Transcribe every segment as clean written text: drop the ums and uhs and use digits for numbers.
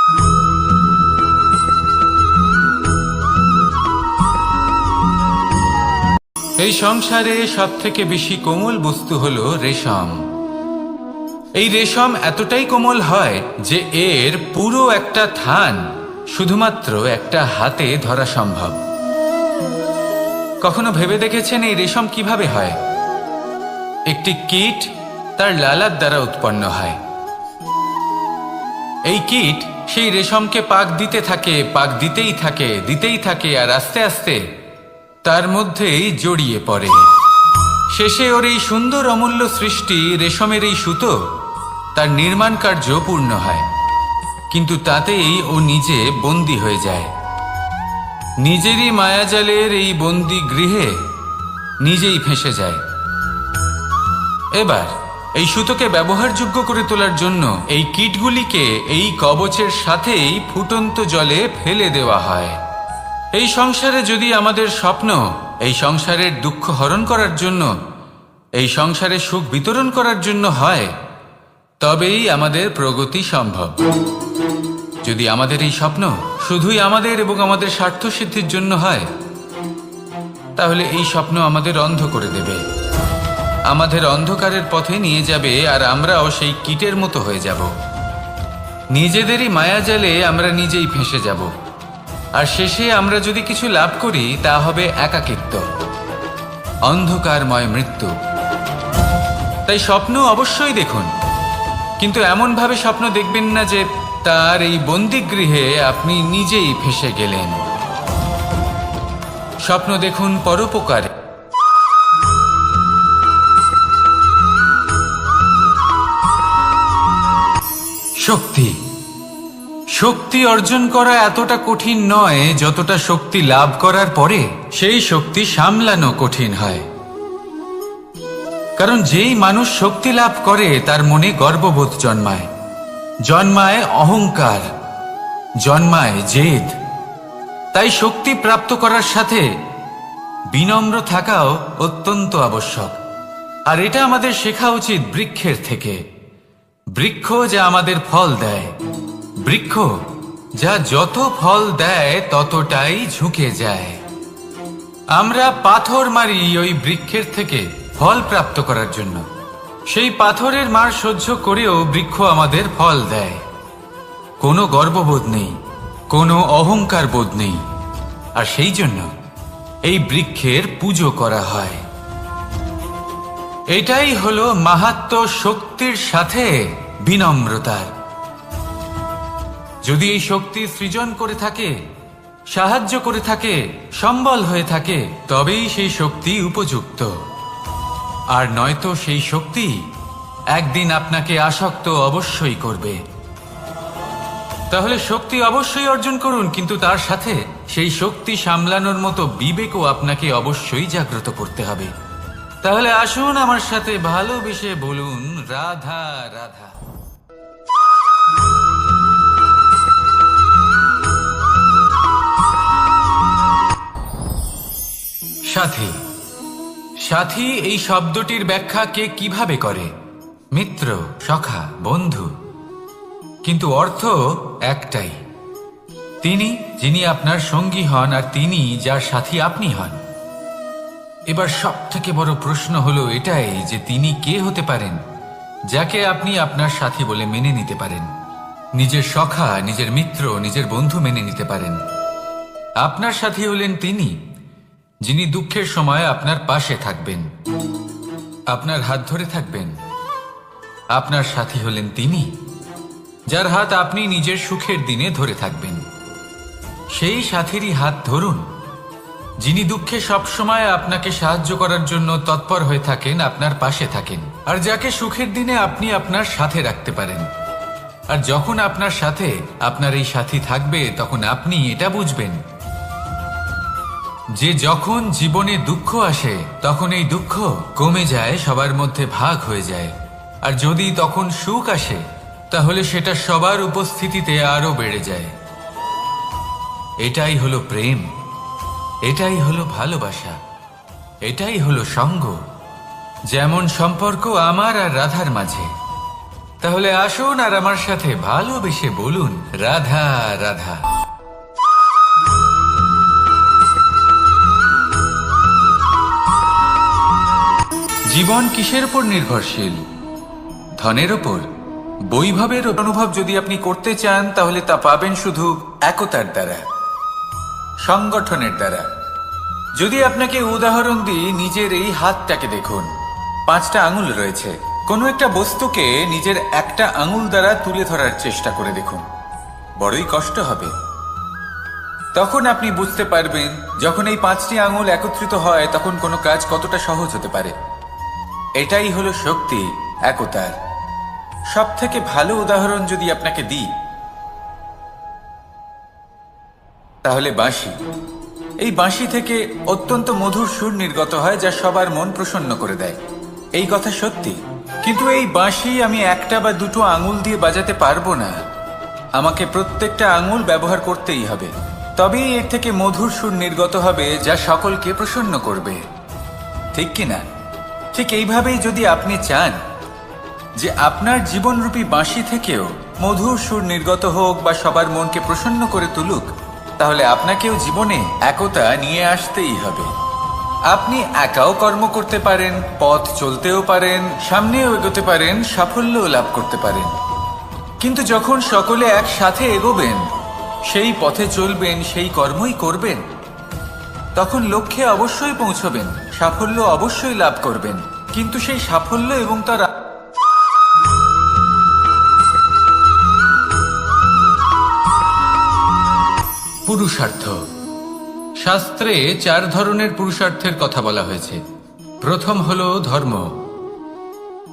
এই সংসারে সবথেকে বেশি কোমল বস্তু হলো রেশম। এই রেশম এতটাই কোমল হয় যে এর পুরো একটা থান শুধুমাত্র একটা হাতে ধরা সম্ভব। কখনো ভেবে দেখেছেন এই রেশম কিভাবে হয়? একটি কীট তার লালার দ্বারা উৎপন্ন হয়। এই কীট সেই রেশমকে পাক দিতে থাকে, পাক দিতেই থাকে আর আস্তে আস্তে তার মধ্যেই জড়িয়ে পড়ে। শেষে ওর এই সুন্দর অমূল্য সৃষ্টি রেশমের এই সুতো তার নির্মাণ কার্য পূর্ণ হয়, কিন্তু তাতেই ও নিজে বন্দী হয়ে যায়। নিজেরই মায়াজালের এই বন্দী গৃহে নিজেই ফেঁসে যায়। এবার এই সুতোকে ব্যবহারযোগ্য করে তোলার জন্য এই কীটগুলিকে এই কবচের সাথেই ফুটন্ত জলে ফেলে দেওয়া হয়। এই সংসারে যদি আমাদের স্বপ্ন এই সংসারের দুঃখ হরণ করার জন্য, এই সংসারে সুখ বিতরণ করার জন্য হয়, তবেই আমাদের প্রগতি সম্ভব। যদি আমাদের এই স্বপ্ন শুধুই আমাদের এবং আমাদের স্বার্থ সিদ্ধির জন্য হয়, তাহলে এই স্বপ্ন আমাদের অন্ধ করে দেবে, আমাদের অন্ধকারের পথে নিয়ে যাবে, আর আমরাও সেই কীটের মতো হয়ে যাব। নিজেদেরই মায়াজালে আমরা নিজেই ফেঁসে যাব, আর শেষে আমরা যদি কিছু লাভ করি তা হবে একাকিত্ব, অন্ধকারময় মৃত্যু। তাই স্বপ্ন অবশ্যই দেখুন, কিন্তু এমনভাবে স্বপ্ন দেখবেন না যে তার এই বন্দিগৃহে আপনি নিজেই ফেঁসে গেলেন। স্বপ্ন দেখুন পরোপকারে। শক্তি শক্তি অর্জন করা এতটা কঠিন নয় যতটা শক্তি লাভ করার পরে সেই শক্তি সামলানো কঠিন হয়। কারণ যেই মানুষ শক্তি লাভ করে তার মনে গর্ববোধ জন্মায়, জন্মায় অহংকার, জন্মায় জেদ। তাই শক্তি প্রাপ্ত করার সাথে বিনম্র থাকাও অত্যন্ত আবশ্যক। আর এটা আমাদের শেখা উচিত বৃক্ষের থেকে। বৃক্ষ যা আমাদের ফল দেয়, বৃক্ষ যা যত ফল দেয় ততটাই ঝুঁকে যায়। আমরা পাথর মারি ওই বৃক্ষের থেকে ফল প্রাপ্ত করার জন্য। সেই পাথরের মার সহ্য করেও বৃক্ষ আমাদের ফল দেয়। কোনো গর্ববোধ নেই, কোনো অহংকার বোধ নেই, আর সেই জন্য এই বৃক্ষের পুজো করা হয়। এটাই হলো মাহাত্ম্য শক্তির সাথে বিনম্রতার। যদি এই শক্তি সৃজন করে থাকে, সাহায্য করে থাকে, সম্বল হয়ে থাকে, তবেই সেই শক্তি উপযুক্ত। আর নয়তো সেই শক্তি একদিন আপনাকে আসক্ত অবশ্যই করবে। তাহলে শক্তি অবশ্যই অর্জন করুন, কিন্তু তার সাথে সেই শক্তি সামলানোর মতো বিবেকও আপনাকে অবশ্যই জাগ্রত করতে হবে। তাহলে আসুন আমার সাথে ভালোবেসে বলুন রাধা রাধা। সাথী। সাথী এই শব্দটির ব্যাখ্যা কে কিভাবে করে? মিত্র, সখা, বন্ধু। কিন্তু অর্থ একটাই, তিনি যিনি আপনার সঙ্গী হন আর তিনি যার সাথী আপনি হন। এবার সব থেকে বড় প্রশ্ন হলো এটাই যে তিনি কে হতে পারেন যাকে আপনি আপনার সাথী বলে মেনে নিতে পারেন, নিজের সখা, নিজের মিত্র, নিজের বন্ধু মেনে নিতে পারেন। আপনার সাথী হলেন তিনি যিনি দুঃখের সময় আপনার পাশে থাকবেন, আপনার হাত ধরে থাকবেন। আপনার সাথী হলেন তিনি যার হাত আপনি নিজের সুখের দিনে ধরে থাকবেন। সেই সাথীরই হাত ধরুন যিনি দুঃখে সবসময় আপনাকে সাহায্য করার জন্য তৎপর হয়ে থাকেন, আপনার পাশে থাকেন, আর যাকে সুখের দিনে আপনি আপনার সাথে রাখতে পারেন। আর যখন আপনার সাথে আপনার এই সাথী থাকবে তখন আপনি এটা বুঝবেন যে যখন জীবনে দুঃখ আসে তখন এই দুঃখ কমে যায়, সবার মধ্যে ভাগ হয়ে যায়। আর যদি তখন সুখ আসে তাহলে সেটা সবার উপস্থিতিতে আরো বেড়ে যায়। এটাই হলো প্রেম, এটাই হলো ভালোবাসা, এটাই হলো সঙ্গ। যেমন সম্পর্ক আমার আর রাধার মাঝে, তাহলে আসুন আর আমার সাথে ভালোবেসে বলুন, রাধা রাধা। জীবন কিসের উপর নির্ভরশীল? ধনের উপর? বৈভবের অনুভব যদি আপনি করতে চান তাহলে তা পাবেন শুধু একতার দ্বারা, সংগঠনের দ্বারা। যদি আপনাকে উদাহরণ দিই, নিজের এই হাতটাকে দেখুন, 5টা আঙুল রয়েছে। কোনো একটা বস্তুকে নিজের একটা আঙুল দ্বারা তুলে ধরার চেষ্টা করে দেখুন, বড়ই কষ্ট হবে। তখন আপনি বুঝতে পারবেন যখন এই 5টি আঙুল একত্রিত হয় তখন কোনো কাজ কতটা সহজ হতে পারে। এটাই হলো শক্তি একতার। সব থেকে ভালো উদাহরণ যদি আপনাকে দিই তাহলে বাঁশি। এই বাঁশি থেকে অত্যন্ত মধুর সুর নির্গত হয় যা সবার মন প্রসন্ন করে দেয়। এই কথা সত্যি, কিন্তু এই বাঁশি আমি একটা বা দুটো আঙুল দিয়ে বাজাতে পারবো না। আমাকে প্রত্যেকটা আঙুল ব্যবহার করতেই হবে, তবেই এর থেকে মধুর সুর নির্গত হবে যা সকলকে প্রসন্ন করবে, ঠিক কিনা? ঠিক এইভাবেই যদি আপনি চান যে আপনার জীবনরূপী বাঁশি থেকেও মধুর সুর নির্গত হোক বা সবার মনকে প্রসন্ন করে তুলুক, তাহলে আপনাকেও জীবনে একতা নিয়ে আসতেই হবে। আপনি একাও কর্ম করতে পারেন, পথ চলতেও পারেন, সামনেও এগোতে পারেন, সাফল্যও লাভ করতে পারেন। কিন্তু যখন সকলে একসাথে এগোবেন, সেই পথে চলবেন, সেই কর্মই করবেন, তখন লক্ষ্যে অবশ্যই পৌঁছবেন, সাফল্য অবশ্যই লাভ করবেন। কিন্তু সেই সাফল্য এবং তার পুরুষার্থ। শাস্ত্রে 4 ধরনের পুরুষার্থের কথা বলা হয়েছে। প্রথম হলো ধর্ম।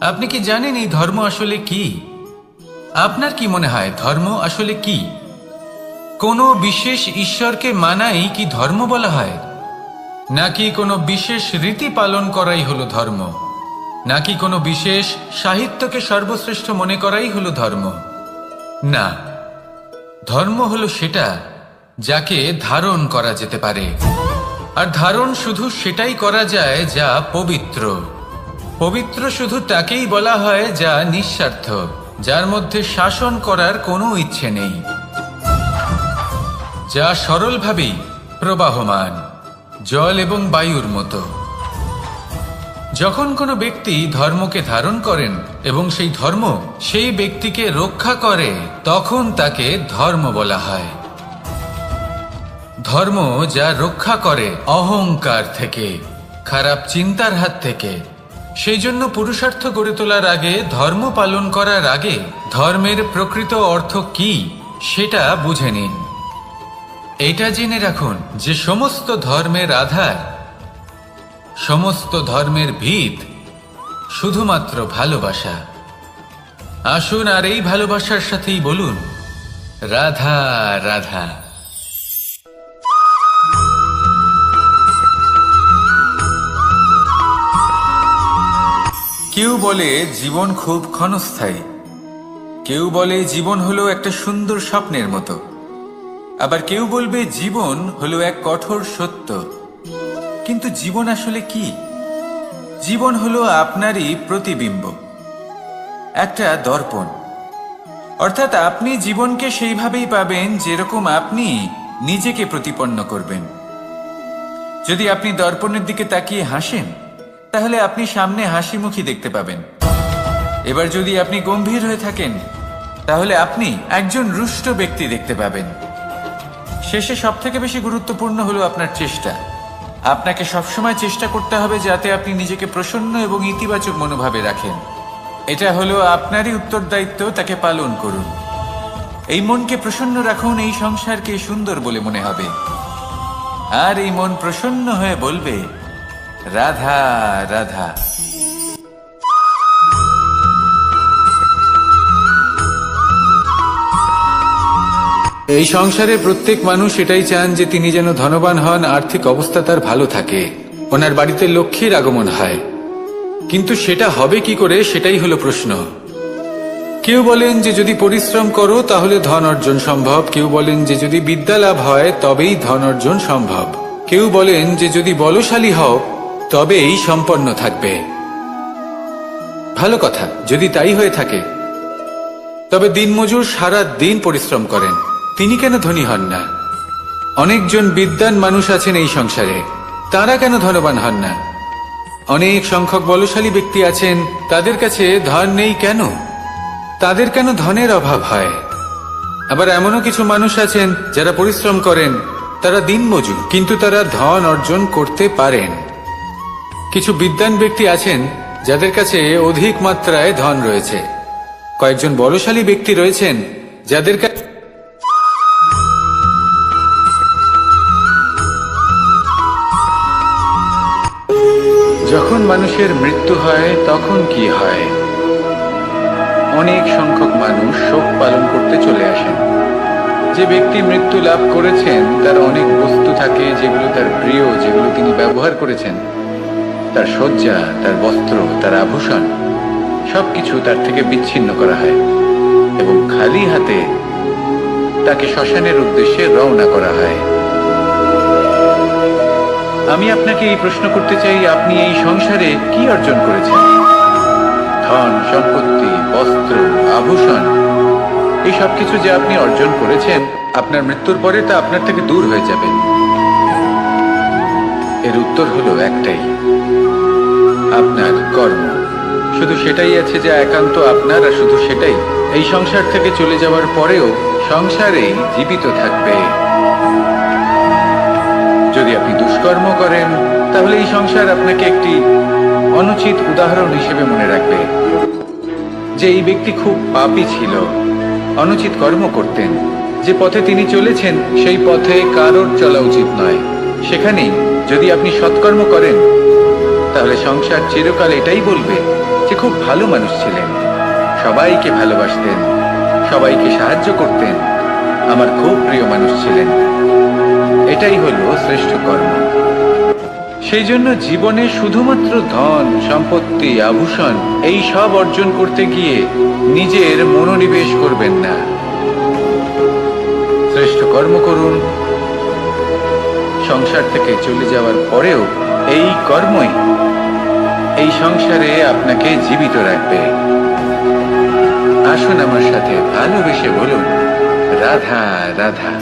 আপনি কি জানেন এই ধর্ম আসলে কি? আপনার কি মনে হয় ধর্ম আসলে কি? কোনো বিশেষ ঈশ্বরকে মানাই কি ধর্ম বলা হয়? নাকি কোনো বিশেষ রীতি পালন করাই হলো ধর্ম? নাকি কোনো বিশেষ সাহিত্যকে সর্বশ্রেষ্ঠ মনে করাই হলো ধর্ম? না, ধর্ম হলো সেটা যাকে ধারণ করা যেতে পারে। আর ধারণ শুধু সেটাই করা যায় যা পবিত্র। পবিত্র শুধু তাকেই বলা হয় যা নিঃস্বার্থ, যার মধ্যে শাসন করার কোনো ইচ্ছে নেই, যা সরলভাবেই প্রবাহমান, জল এবং বায়ুর মতো। যখন কোনো ব্যক্তি ধর্মকে ধারণ করেন এবং সেই ধর্ম সেই ব্যক্তিকে রক্ষা করে, তখন তাকে ধর্ম বলা হয়। ধর্ম যা রক্ষা করে অহংকার থেকে, খারাপ চিন্তার হাত থেকে। সেই জন্য পুরুষার্থ গড়ে তোলার আগে, ধর্ম পালন করার আগে ধর্মের প্রকৃত অর্থ কি সেটা বুঝে নিন। এটা জেনে রাখুন যে সমস্ত ধর্মের আধার, সমস্ত ধর্মের ভিত শুধুমাত্র ভালোবাসা। আসুন আর এই ভালোবাসার সাথেই বলুন, রাধা রাধা। কেউ বলে জীবন খুব ক্ষণস্থায়ী, কেউ বলে জীবন হলো একটা সুন্দর স্বপ্নের মতো, আবার কেউ বলবে জীবন হলো এক কঠোর সত্য। কিন্তু জীবন আসলে কি? জীবন হলো আপনারই প্রতিবিম্ব, একটা দর্পণ। অর্থাৎ আপনি জীবনকে সেইভাবেই পাবেন যেরকম আপনি নিজেকে প্রতিপন্ন করবেন। যদি আপনি দর্পণের দিকে তাকিয়ে হাসেন, তাহলে আপনি সামনে হাসি মুখী দেখতে পাবেন। এবার যদি আপনি গম্ভীর হয়ে থাকেন, তাহলে আপনি একজন রুষ্ট ব্যক্তি দেখতে পাবেন। শেষে সবথেকে বেশি গুরুত্বপূর্ণ হলো আপনার চেষ্টা। আপনাকে সবসময় চেষ্টা করতে হবে যাতে আপনি নিজেকে প্রসন্ন এবং ইতিবাচক মনোভাবে রাখেন। এটা হলো আপনারই উত্তরদায়িত্ব, তাকে পালন করুন। এই মনকে প্রসন্ন রাখুন, এই সংসারকে সুন্দর বলে মনে হবে। আর এই মন প্রসন্ন হয়ে বলবে, রাধা রাধা। এই সংসারে প্রত্যেক মানুষ এটাই চান যে তিনি যেন ধনবান হন, আর্থিক অবস্থা তার ভালো থাকে, ওনার বাড়িতে লক্ষ্মীর আগমন হয়। কিন্তু সেটা হবে কি করে, সেটাই হলো প্রশ্ন। কেউ বলেন যে যদি পরিশ্রম করো তাহলে ধন অর্জন সম্ভব, কেউ বলেন যে যদি বিদ্যা লাভ হয় তবেই ধন অর্জন সম্ভব, কেউ বলেন যে যদি বলশালী হও তবেই সম্পন্ন থাকবে। ভালো কথা, যদি তাই হয়ে থাকে তবে দিনমজুর সারা দিন পরিশ্রম করেন, তিনি কেন ধনী হন না? অনেকজন বিদ্বান মানুষ আছেন এই সংসারে, তারা কেন ধনবান হন না? অনেক সংখ্যক বলশালী ব্যক্তি আছেন, তাদের কাছে ধন নেই কেন? তাদের কেন ধনের অভাব হয়? আবার এমনও কিছু মানুষ আছেন যারা পরিশ্রম করেন, তারা দিনমজুর, কিন্তু তারা ধন অর্জন করতে পারেন। কিছু বিদ্বান ব্যক্তি আছেন যাদের কাছে অধিক মাত্রায় ধন রয়েছে। কয়েকজন বলশালী ব্যক্তি রয়েছেন যাদের কাছে যখন মানুষের মৃত্যু হয় তখন কি হয়? অনেক সংখ্যক মানুষ শোক পালন করতে চলে আসেন। যে ব্যক্তি মৃত্যু লাভ করেছেন তার অনেক বস্তু থাকে যেগুলো তার প্রিয়, যেগুলো তিনি ব্যবহার করেছেন। তার শয্যা, তার বস্ত্র, তার আভূষণ সবকিছু তার থেকে বিচ্ছিন্ন করা হয় এবং খালি হাতে তাকে শ্মশানের উদ্দেশ্যে রওনা করা হয়। আমি আপনাকে এই প্রশ্ন করতে চাই, আপনি এই সংসারে কি অর্জন করেছেন? ধন সম্পত্তি, বস্ত্র, আভূষণ, এই সবকিছু যে আপনি অর্জন করেছেন, আপনার মৃত্যুর পরে তা আপনার থেকে দূর হয়ে যাবে। এর উত্তর হলো একটাই, আপনার কর্ম। শুধু সেটাই আছে যা একান্ত আপনার, আর শুধু সেটাই এই সংসার থেকে চলে যাওয়ার পরেও সংসারেই জীবিত থাকবে। যদি আপনি দুষ্কর্ম করেন তাহলে এই সংসার আপনাকে একটি অনুচিত উদাহরণ হিসেবে মনে রাখবে যে এই ব্যক্তি খুব পাপী ছিল, অনুচিত কর্ম করতেন। যে পথে তিনি চলেছেন সেই পথে কারোর চলা উচিত নয়। সেখানেই যদি আপনি সৎকর্ম করেন তাহলে সংসার চিরকাল এটাই বলবে যে খুব ভালো মানুষ ছিলেন, সবাইকে ভালোবাসতেন, সবাইকে সাহায্য করতেন, আমার খুব প্রিয় মানুষ ছিলেন। এটাই হলো শ্রেষ্ঠ কর্ম। সেই জন্য জীবনে শুধুমাত্র ধন সম্পত্তি, আভূষণ এই সব অর্জন করতে গিয়ে নিজের মনোনিবেশ করবেন না। শ্রেষ্ঠ কর্ম করুন। সংসার থেকে চলে যাওয়ার পরেও এই কর্মই এই সংসারে আপনাকে জীবিত রাখবে। আসুন আমার সাথে ভালোবেসে বলুন, রাধা রাধা।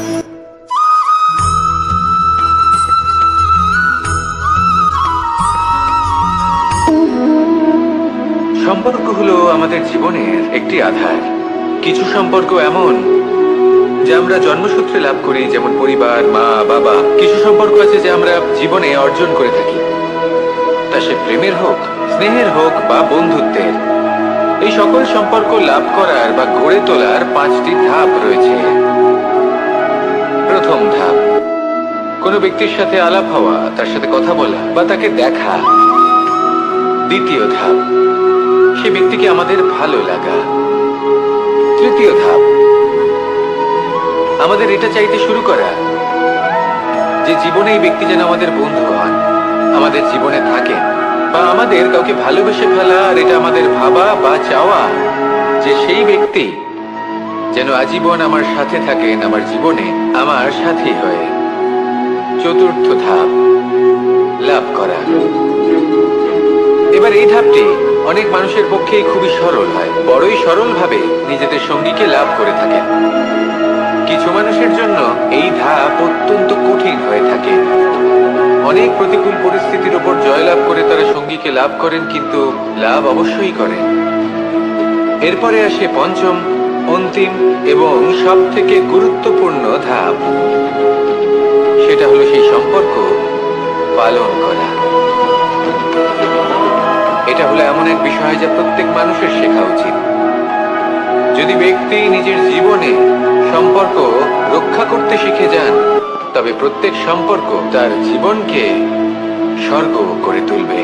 সম্পর্ক হলো আমাদের জীবনের একটি আধার। কিছু সম্পর্ক এমন যা আমরা জন্মসূত্রে লাভ করি, যেমন পরিবার, মা বাবা। কিছু সম্পর্ক আছে যা আমরা জীবনে অর্জন করে থাকি, তা সে প্রেমের হোক, স্নেহের হোক বা বন্ধুত্বের। এই সকল সম্পর্ক লাভ করার বা গড়ে তোলার 5টি ধাপ রয়েছে। প্রথম ধাপ, কোনো ব্যক্তির সাথে আলাপ হওয়া, তার সাথে কথা বলা বা তাকে দেখা। দ্বিতীয় ধাপ, সে ব্যক্তিকে আমাদের ভালো লাগা। তৃতীয় ধাপ, আমাদের এটা চাইতে শুরু করা যে জীবনে এই ব্যক্তি যেন আমাদের বন্ধু হন, আমাদের জীবনে থাকেন, বা আমাদের কাউকে ভালোবেসে ফেলা, আর এটা আমাদের ভাবা বা চাওয়া যে সেই ব্যক্তি যেন আজীবন আমার সাথে থাকেন, আমার জীবনে আমার সাথী হয়ে। চতুর্থ ধাপ, লাভ করা। এবার এই ধাপটি অনেক মানুষের পক্ষেই খুবই সরল হয়, বড়ই সরলভাবে নিজেদের সঙ্গীকে লাভ করে থাকেন। কিছু মানুষের জন্য এই ধাপ অত্যন্ত কঠিন হয়ে থাকে। অনেক প্রতিকূল পরিস্থিতির উপর জয়লাভ করে তারা সঙ্গীকে লাভ করেন, কিন্তু লাভ অবশ্যই করেন। এরপরে আসে পঞ্চম, অন্তিম এবং সব থেকে গুরুত্বপূর্ণ ধাপ। সেটা হলো সেই সম্পর্ক পালন করা। এটা হলো এমন এক বিষয় যা প্রত্যেক মানুষের শেখা উচিত। যদি ব্যক্তি নিজের জীবনে সম্পর্ক রক্ষা করতে শিখে যান, তবে প্রত্যেক সম্পর্ক তার জীবনকে স্বর্গ করে তুলবে।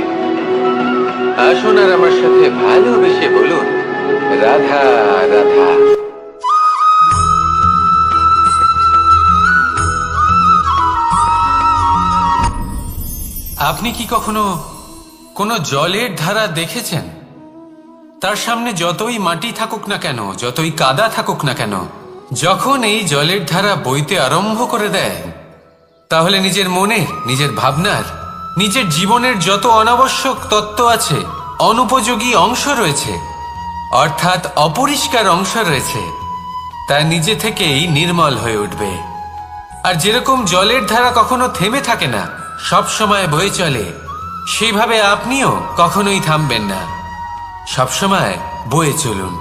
আসুন আর আমার সাথে ভালোবেসে বলুন, রাধা রাধা। আপনি কি কখনো কোনো জলের ধারা দেখেছেন? তার সামনে যতই মাটি থাকুক না কেন, যতই কাদা থাকুক না কেন, যখন এই জলের ধারা বইতে আরম্ভ করে দেয়, তাহলে নিজের মনের, নিজের ভাবনার, নিজের জীবনের যত অনাবশ্যক তত্ত্ব আছে, অনুপযোগী অংশ রয়েছে, অর্থাৎ অপরিষ্কার অংশ রয়েছে তা নিজে থেকেই নির্মল হয়ে উঠবে। আর যেরকম জলের ধারা কখনো থেমে থাকে না, সব সময় বয়ে চলে, সেইভাবে আপনিও কখনোই থামবেন না। সবসময় বয়ে চলুন,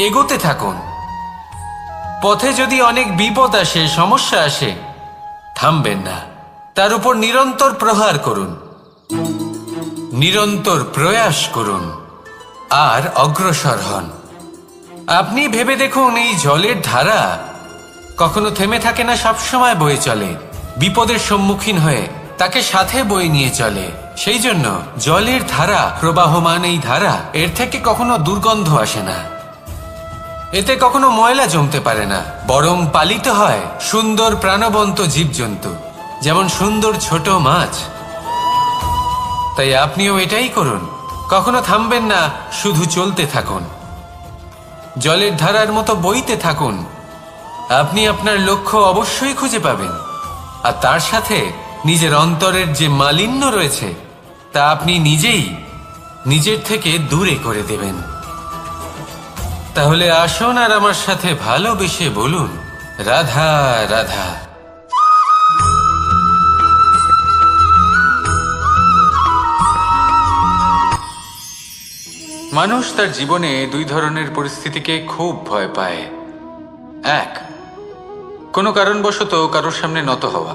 এগোতে থাকুন। পথে যদি অনেক বিপদ আসে, সমস্যা আসে, থামবেন না, তার উপর নিরন্তর প্রহার করুন, নিরন্তর প্রয়াস করুন আর অগ্রসর হন। আপনি ভেবে দেখুন, এই জলের ধারা কখনো থেমে থাকে না, সবসময় বয়ে চলে, বিপদের সম্মুখীন হয়ে তাকে সাথে বয়ে নিয়ে চলে। সেই জন্য জলের ধারা, প্রবাহমান এই ধারা, এর থেকে কখনো দুর্গন্ধ আসে না, এতে কখনো ময়লা জমতে পারে না, বরং পালিত হয় সুন্দর প্রাণবন্ত জীবজন্তু, যেমন সুন্দর ছোট মাছ। তাই আপনিও এটাই করুন, কখনো থামবেন না, শুধু চলতে থাকুন, জলের ধারার মতো বইতে থাকুন। আপনি আপনার লক্ষ্য অবশ্যই খুঁজে পাবেন, আর তার সাথে নিজের অন্তরের যে মালিন্য রয়েছে তা আপনি নিজেই নিজের থেকে দূরে করে দেবেন। তাহলে আসুন আর আমার সাথে ভালোবেসে বলুন, রাধা রাধা। মানুষ তার জীবনে দুই ধরনের পরিস্থিতিকে খুব ভয় পায়। এক, কোনো কারণবশত কারোর সামনে নত হওয়া।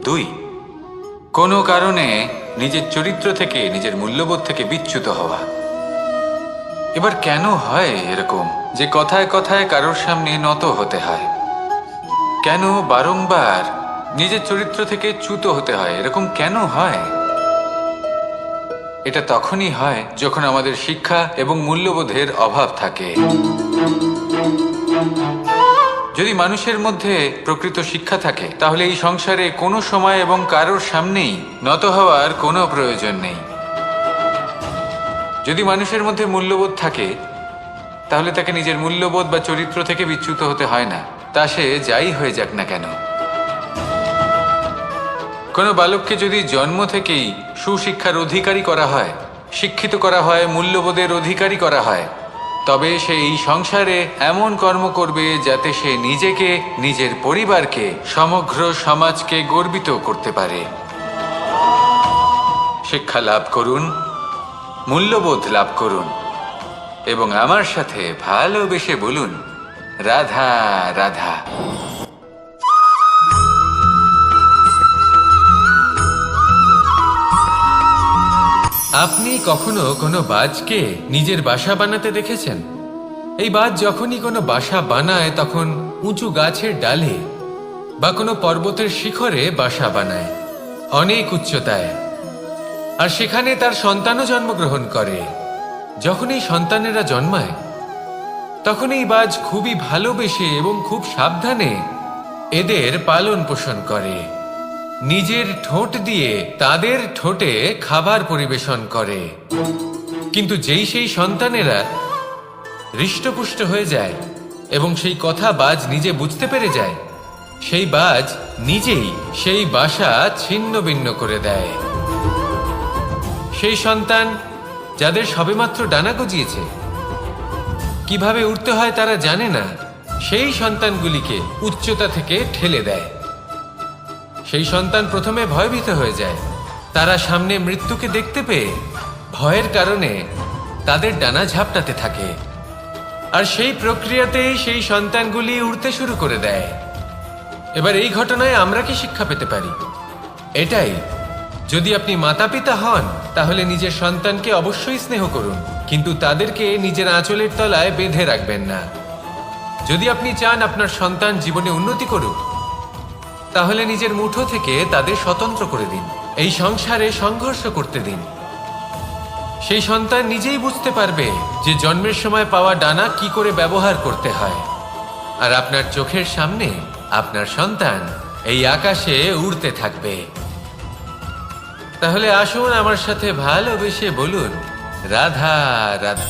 দুই, কোনো কারণে নিজের চরিত্র থেকে, নিজের মূল্যবোধ থেকে বিচ্যুত হওয়া। এবার কেন হয় এরকম যে কথায় কথায় কারোর সামনে নত হতে হয়? কেন বারংবার নিজের চরিত্র থেকে চ্যুত হতে হয়? এরকম কেন হয়? এটা তখনই হয় যখন আমাদের শিক্ষা এবং মূল্যবোধের অভাব থাকে। যদি মানুষের মধ্যে প্রকৃত শিক্ষা থাকে, তাহলে এই সংসারে কোনো সময় এবং কারোর সামনেই নত হওয়ার কোনো প্রয়োজন নেই। যদি মানুষের মধ্যে মূল্যবোধ থাকে, তাহলে তাকে নিজের মূল্যবোধ বা চরিত্র থেকে বিচ্যুত হতে হয় না, তা সে যাই হয়ে যাক না কেন। কোনো বালককে যদি জন্ম থেকেই সুশিক্ষার অধিকারী করা হয়, শিক্ষিত করা হয়, মূল্যবোধের অধিকারী করা হয়, তবে সে এই সংসারে এমন কর্ম করবে যাতে সে নিজেকে, নিজের পরিবারকে, সমগ্র সমাজকে গর্বিত করতে পারে। শিক্ষা লাভ করুন, মূল্যবোধ লাভ করুন এবং আমার সাথে ভালোবেসে বলুন, রাধা রাধা। আপনি কখনো কোনো বাজকে নিজের বাসা বানাতে দেখেছেন? এই বাজ যখনই কোনো বাসা বানায়, তখন উঁচু গাছের ডালে বা কোনো পর্বতের শিখরে বাসা বানায়, অনেক উচ্চতায়, আর সেখানে তার সন্তানও জন্মগ্রহণ করে। যখন এই সন্তানেরা জন্মায়, তখন এই বাজ খুবই ভালোবেসে এবং খুব সাবধানে এদের পালন পোষণ করে, নিজের ঠোঁট দিয়ে তাদের ঠোঁটে খাবার পরিবেশন করে। কিন্তু যেই সেই সন্তানেরা হৃষ্টপুষ্ট হয়ে যায় এবং সেই কথা বাজ নিজে বুঝতে পেরে যায়, সেই বাজ নিজেই সেই বাসা ছিন্ন ভিন্ন করে দেয়। সেই সন্তান যাদের সবেমাত্র ডানা গজিয়েছে, কিভাবে উঠতে হয় তারা জানে না, সেই সন্তানগুলিকে উচ্চতা থেকে ঠেলে দেয়। সেই সন্তান প্রথমে ভয়ভীত হয়ে যায়, তারা সামনে মৃত্যুকে দেখতে পেয়ে ভয়ের কারণে তাদের ডানা ঝাপটাতে থাকে, আর সেই প্রক্রিয়াতেই সেই সন্তানগুলি উড়তে শুরু করে দেয়। এবার এই ঘটনায় আমরা কি শিক্ষা পেতে পারি? এটাই, যদি আপনি মাতা পিতা হন, তাহলে নিজের সন্তানকে অবশ্যই স্নেহ করুন, কিন্তু তাদেরকে নিজের আঁচলের তলায় বেঁধে রাখবেন না। যদি আপনি চান আপনার সন্তান জীবনে উন্নতি করুক, তাহলে নিজের মুঠো থেকে তাদের স্বতন্ত্র করে দিন, এই সংসারে সংঘর্ষ করতে দিন। সেই সন্তান নিজেই বুঝতে পারবে যে জন্মের সময় পাওয়া ডানা কি করে ব্যবহার করতে হয়। আর আপনার চোখের সামনে আপনার সন্তান এই আকাশে উড়তে থাকবে। তাহলে আসুন আমার সাথে ভালোবেসে বলুন, রাধা রাধা।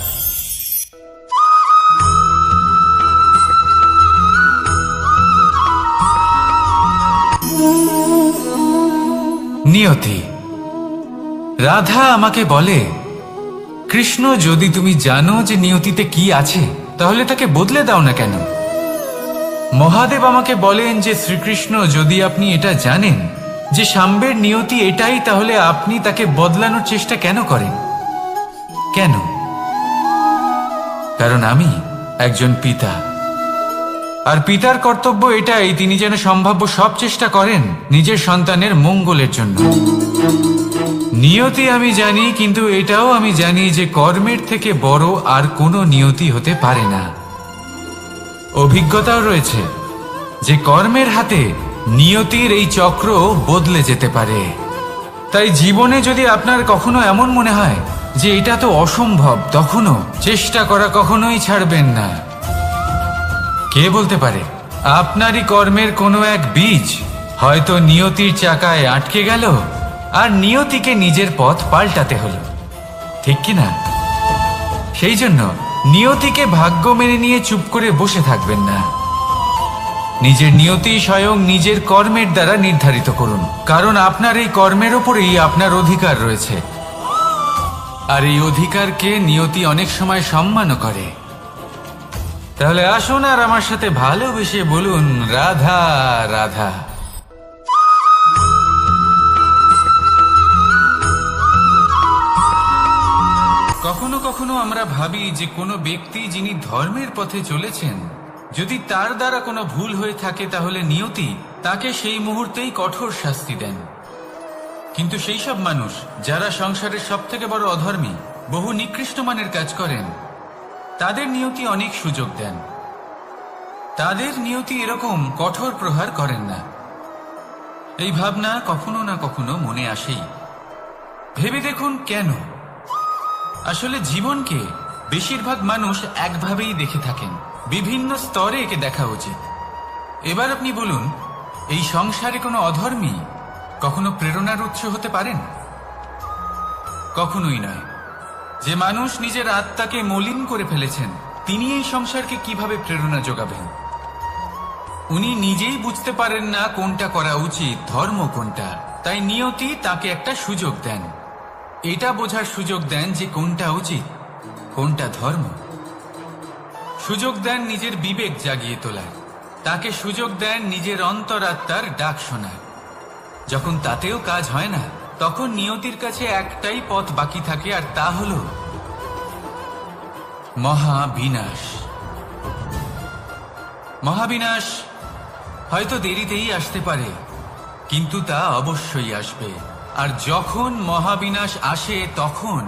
নিয়তি। রাধা আমাকে বলে, কৃষ্ণ, যদি তুমি জানো যে নিয়তিতে কি আছে, তাহলে তাকে বদলে দাও না কেন? মহাদেব আমাকে বলেন যে শ্রীকৃষ্ণ, যদি আপনি এটা জানেন যে সাম্বের নিয়তি এটাই, তাহলে আপনি তাকে বদলানোর চেষ্টা কেন করেন? কেন? কারণ আমি একজন পিতা, আর পিতার কর্তব্য এটাই, তিনি যেন সম্ভাব্য সব চেষ্টা করেন নিজের সন্তানের মঙ্গলের জন্য। নিয়তি আমি জানি, কিন্তু এটাও আমি জানি যে কর্মের থেকে বড় আর কোনো নিয়তি হতে পারে না। অভিজ্ঞতাও রয়েছে যে কর্মের হাতে নিয়তির এই চক্র বদলে যেতে পারে। তাই জীবনে যদি আপনার কখনো এমন মনে হয় যে এটা তো অসম্ভব, তখনও চেষ্টা করা কখনোই ছাড়বেন না। কে বলতে পারে আপনারই কর্মের কোনো এক বীজ হয়তো নিয়তির চাকায় আটকে গেল, আর নিয়তিকে নিজের পথ পাল্টাতে হলো, ঠিক কি না? সেই জন্য নিয়তিকে ভাগ্য মেনে নিয়ে চুপ করে বসে থাকবেন না। নিজের নিয়তি স্বয়ং নিজের কর্মের দ্বারা নির্ধারিত করুন, কারণ আপনার এই কর্মের ওপরেই আপনার অধিকার রয়েছে, আর এই অধিকারকে নিয়তি অনেক সময় সম্মানও করে। তাহলে আসুন আর আমার সাথে ভালোবেসে বলুন, রাধা রাধা। কখনো কখনো আমরা ভাবি যে কোনো ব্যক্তি যিনি ধর্মের পথে চলেছেন, যদি তার দ্বারা কোনো ভুল হয়ে থাকে, তাহলে নিয়তি তাকে সেই মুহূর্তেই কঠোর শাস্তি দেন। কিন্তু সেই সব মানুষ যারা সংসারের সব থেকে বড় অধর্মী, বহু নিকৃষ্ট মানের কাজ করেন, তাদের নিয়তি অনেক সুযোগ দেন। তাদের নিয়তি এরকম কঠোর প্রহার করেন না। এই ভাবনা কখনো না কখনো মনে আসেই। ভেবে দেখুন কেন? আসলে জীবনকে বেশিরভাগ মানুষ একভাবেই দেখে থাকেন, বিভিন্ন স্তরে একে দেখা উচিত। এবার আপনি বলুন, এই সংসারে কোনো অধর্মী কখনো প্রেরণার উৎস হতে পারেন? কখনোই নয়। যে মানুষ নিজের আত্মাকে মলিন করে ফেলেছেন, তিনি এই সংসারকে কিভাবে প্রেরণা যোগাবেন? উনি নিজেই বুঝতে পারেন না কোনটা করা উচিত, ধর্ম কোনটা। তাই নিয়তি তাকে একটা সুযোগ দেন, এটা বোঝার সুযোগ দেন যে কোনটা উচিত, কোনটা ধর্ম। সুযোগ দেন নিজের বিবেক জাগিয়ে তোলার, তাকে সুযোগ দেন নিজের অন্তরাত্মার ডাক শোনার। যখন তাতেও কাজ হয় না, তখন নিয়তির কাছে একটাই পথ বাকি থাকে, আর তা হল মহাবিনাশ। মহাবিনাশ হয়তো দেরিতেই আসতে পারে, কিন্তু তা অবশ্যই আসবে। আর যখন মহাবিনাশ আসে, তখন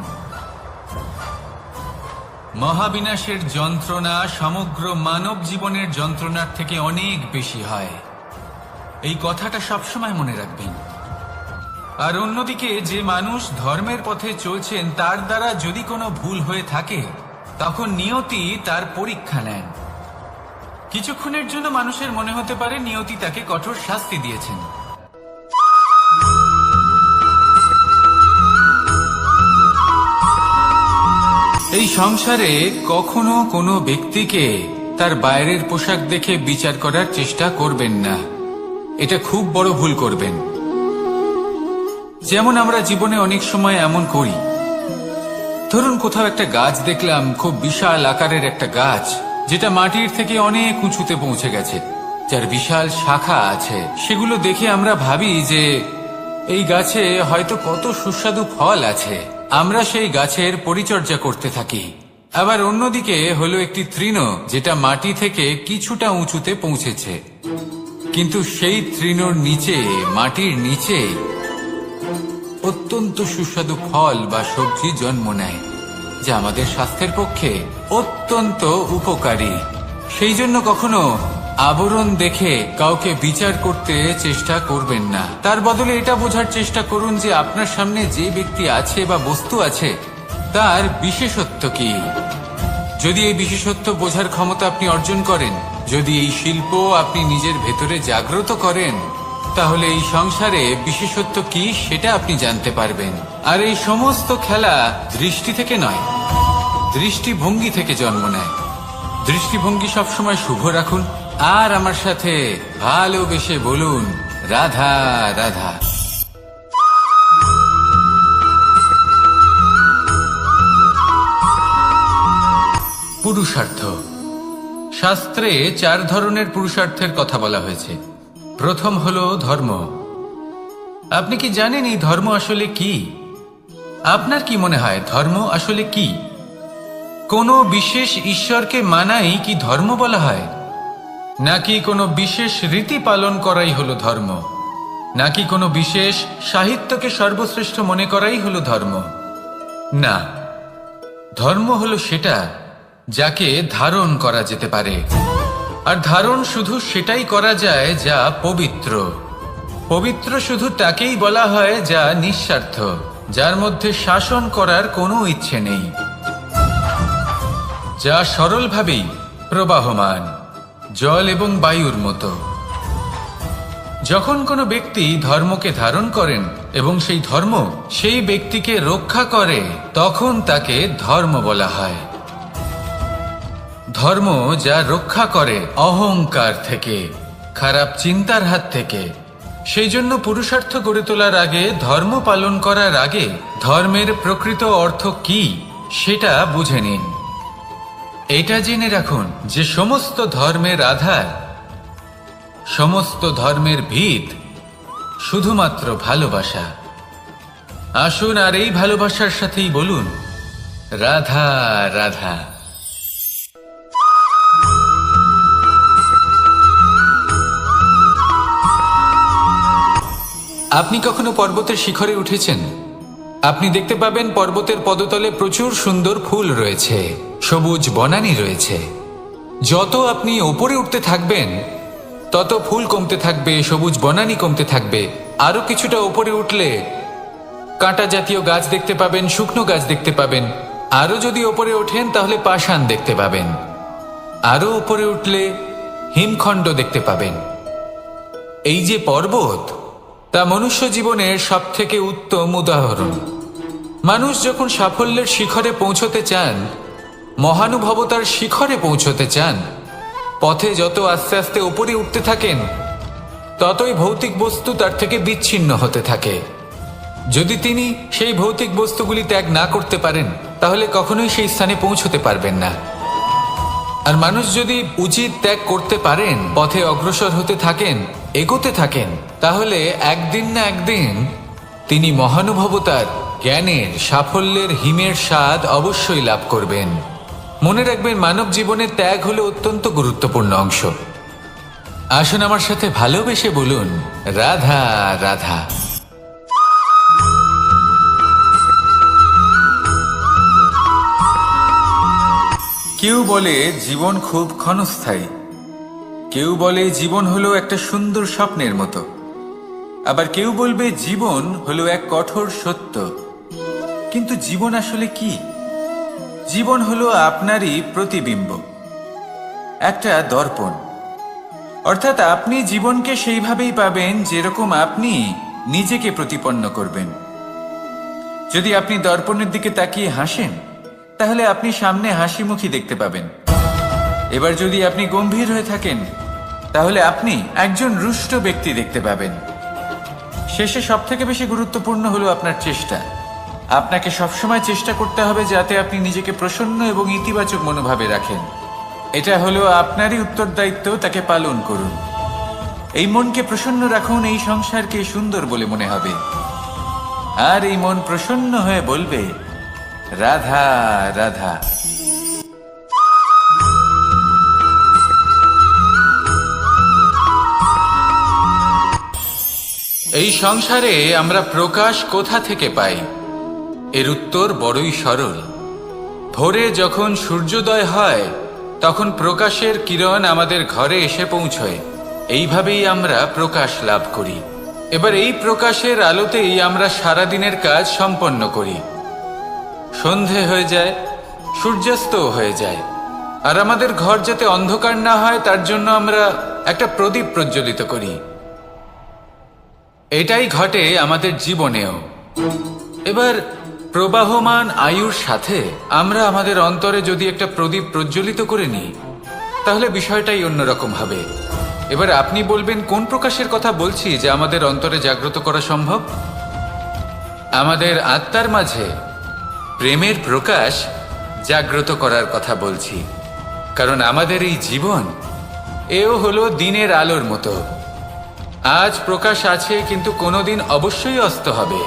মহাবিনাশের যন্ত্রণা সমগ্র মানব জীবনের যন্ত্রণার থেকে অনেক বেশি হয়। এই কথাটা সবসময় মনে রাখবেন। আর অন্যদিকে যে মানুষ ধর্মের পথে চলছেন, তার দ্বারা যদি কোনো ভুল হয়ে থাকে, তখন নিয়তি তার পরীক্ষা নেন। কিছুক্ষণের জন্য মানুষের মনে হতে পারে নিয়তি তাকে কঠোর শাস্তি দিয়েছেন। এই সংসারে কখনো কোনো ব্যক্তিকে তার বাইরের পোশাক দেখে বিচার করার চেষ্টা করবেন না। এটা খুব বড় ভুল করবেন। যেমন আমরা জীবনে অনেক সময় এমন করি। ধরুন কোথাও একটা গাছ দেখলাম, খুব বিশাল আকারের একটা গাছ, যেটা মাটির থেকে অনেক উঁচুতে পৌঁছে গেছে, যার বিশাল শাখা আছে। সেগুলো দেখে আমরা ভাবি যে এই গাছে হয়তো কত সুস্বাদু ফল আছে। আমরা সেই গাছের পরিচর্যা করতে থাকি। আবার অন্যদিকে হলো একটি তৃণ, যেটা মাটি থেকে কিছুটা উঁচুতে পৌঁছেছে, কিন্তু সেই তৃণর নিচে, মাটির নিচে অত্যন্ত সুস্বাদু ফল বা সবজি জন্ম নেয়, যা আমাদের স্বাস্থ্যের পক্ষে অত্যন্ত উপকারী। সেই জন্য কখনো আবরণ দেখে কাউকে বিচার করতে চেষ্টা করবেন না। তার বদলে এটা বোঝার চেষ্টা করুন যে আপনার সামনে যে ব্যক্তি আছে বা বস্তু আছে, তার বিশেষত্ব কি। যদি এই বিশেষত্ব বোঝার ক্ষমতা আপনি অর্জন করেন, যদি এই শিল্প আপনি নিজের ভেতরে জাগ্রত করেন, তাহলে এই সংসারে বিশেষত্ব কি সেটা আপনি জানতে পারবেন। আর এই সমস্ত খেলা দৃষ্টি থেকে নয়, দৃষ্টিভঙ্গি থেকে জন্ম নেয়। দৃষ্টিভঙ্গি সবসময় শুভ রাখুন, আর আমার সাথে ভালোবেসে বলুন, রাধা রাধা। পুরুষার্থ। শাস্ত্রে 4 ধরনের পুরুষার্থের কথা বলা হয়েছে। প্রথম হলো ধর্ম। আপনি কি জানেন এই ধর্ম আসলে কি? আপনার কি মনে হয় ধর্ম আসলে কি? কোনো বিশেষ ঈশ্বরকে মানাই কি ধর্ম বলা হয়? নাকি কোনো বিশেষ রীতি পালন করাই হলো ধর্ম? নাকি কোনো বিশেষ সাহিত্যকে সর্বশ্রেষ্ঠ মনে করাই হলো ধর্ম? না, ধর্ম হলো সেটা যাকে ধারণ করা যেতে পারে। আর ধারণ শুধু সেটাই করা যায় যা পবিত্র। পবিত্র শুধু তাকেই বলা হয় যা নিঃস্বার্থ, যার মধ্যে শাসন করার কোনো ইচ্ছে নেই, যা সরলভাবেই প্রবাহমান, জল এবং বায়ুর মতো। যখন কোনো ব্যক্তি ধর্মকে ধারণ করেন এবং সেই ধর্ম সেই ব্যক্তিকে রক্ষা করে, তখন তাকে ধর্ম বলা হয়। ধর্ম যা রক্ষা করে অহংকার থেকে, খারাপ চিন্তার হাত থেকে। সেই জন্য পুরুষার্থ গড়ে তোলার আগে, ধর্ম পালন করার আগে ধর্মের প্রকৃত অর্থ কি সেটা বুঝে নিন। এটা জেনে রাখুন যে সমস্ত ধর্মের আধার, সমস্ত ধর্মের ভিত শুধুমাত্র ভালোবাসা। আসুন আর এই ভালোবাসার সাথেই বলুন রাধা রাধা। আপনি কখনো পর্বতের শিখরে উঠেছেন? আপনি দেখতে পাবেন পর্বতের পদতলে প্রচুর সুন্দর ফুল রয়েছে, সবুজ বনানী রয়েছে। যত আপনি ওপরে উঠতে থাকবেন তত ফুল কমতে থাকবে, সবুজ বনানী কমতে থাকবে। আরো কিছুটা ওপরে উঠলে কাঁটা জাতীয় গাছ দেখতে পাবেন, শুকনো গাছ দেখতে পাবেন। আরো যদি ওপরে ওঠেন তাহলে পাষাণ দেখতে পাবেন। আরো উপরে উঠলে হিমখণ্ড দেখতে পাবেন। এই যে পর্বত, তা মনুষ্য জীবনের সবথেকে উত্তম উদাহরণ। মানুষ যখন সাফল্যের শিখরে পৌঁছতে চান, মহানুভবতার শিখরে পৌঁছতে চান, পথে যত আস্তে আস্তে উপরে উঠতে থাকেন, ততই ভৌতিক বস্তু তার থেকে বিচ্ছিন্ন হতে থাকে। যদি তিনি সেই ভৌতিক বস্তুগুলি ত্যাগ না করতে পারেন, তাহলে কখনোই সেই স্থানে পৌঁছতে পারবেন না। আর মানুষ যদি উচিত ত্যাগ করতে পারেন, পথে অগ্রসর হতে থাকেন, এগোতে থাকেন, তাহলে একদিন না একদিন তিনি মহানুভবতার, জ্ঞানের, সাফল্যের হিমের স্বাদ অবশ্যই লাভ করবেন। মনে রাখবেন, মানব জীবনের ত্যাগ হলো অত্যন্ত গুরুত্বপূর্ণ অংশ। আসুন আমার সাথে ভালোবেসে বলুন রাধা রাধা। কেউ বলে জীবন খুব ক্ষণস্থায়ী, কেউ বলে জীবন হলো একটা সুন্দর স্বপ্নের মতো, আবার কেউ বলবে জীবন হলো এক কঠোর সত্য। কিন্তু জীবন আসলে কি? জীবন হলো আপনারই প্রতিবিম্ব, একটা দর্পণ। অর্থাৎ আপনি জীবনকে সেইভাবেই পাবেন যেরকম আপনি নিজেকে প্রতিপন্ন করবেন। যদি আপনি দর্পণের দিকে তাকিয়ে হাসেন, তাহলে আপনি সামনে হাসিমুখী দেখতে পাবেন। এবার যদি আপনি গম্ভীর হয়ে থাকেন, তাহলে আপনি একজন রুষ্ট ব্যক্তি দেখতে পাবেন। শেষে সবথেকে বেশি গুরুত্বপূর্ণ হলো আপনার চেষ্টা। আপনাকে সবসময় চেষ্টা করতে হবে যাতে আপনি নিজেকে প্রসন্ন এবং ইতিবাচক মনোভাবে রাখেন। এটা হলো আপনারই উত্তরদায়িত্ব, তাকে পালন করুন। এই মনকে প্রসন্ন রাখুন, এই সংসারকে সুন্দর বলে মনে হবে। আর এই মন প্রসন্ন হয়ে বলবে রাধা রাধা। এই সংসারে আমরা প্রকাশ কোথা থেকে পাই? এর উত্তর বড়ই সরল। ভোরে যখন সূর্যোদয় হয়, তখন প্রকাশের কিরণ আমাদের ঘরে এসে পৌঁছয়। এইভাবেই আমরা প্রকাশ লাভ করি। এবার এই প্রকাশের আলোতেই আমরা সারাদিনের কাজ সম্পন্ন করি। সন্ধে হয়ে যায়, সূর্যাস্তও হয়ে যায়। আর আমাদের ঘর যাতে অন্ধকার না হয়, তার জন্য আমরা একটা প্রদীপ প্রজ্বলিত করি। এটাই ঘটে আমাদের জীবনেও। এবার প্রবাহমান আয়ুর সাথে আমরা আমাদের অন্তরে যদি একটা প্রদীপ প্রজ্বলিত করে নিই, তাহলে বিষয়টাই অন্যরকম হবে। এবার আপনি বলবেন, কোন প্রকাশের কথা বলছি যে আমাদের অন্তরে জাগ্রত করা সম্ভব? আমাদের আত্মার মাঝে প্রেমের প্রকাশ জাগ্রত করার কথা বলছি, কারণ আমাদের এই জীবন এও হলো দিনের আলোর মতো। আজ প্রকাশ আছে, কিন্তু কোনোদিন অবশ্যই অস্ত হবে।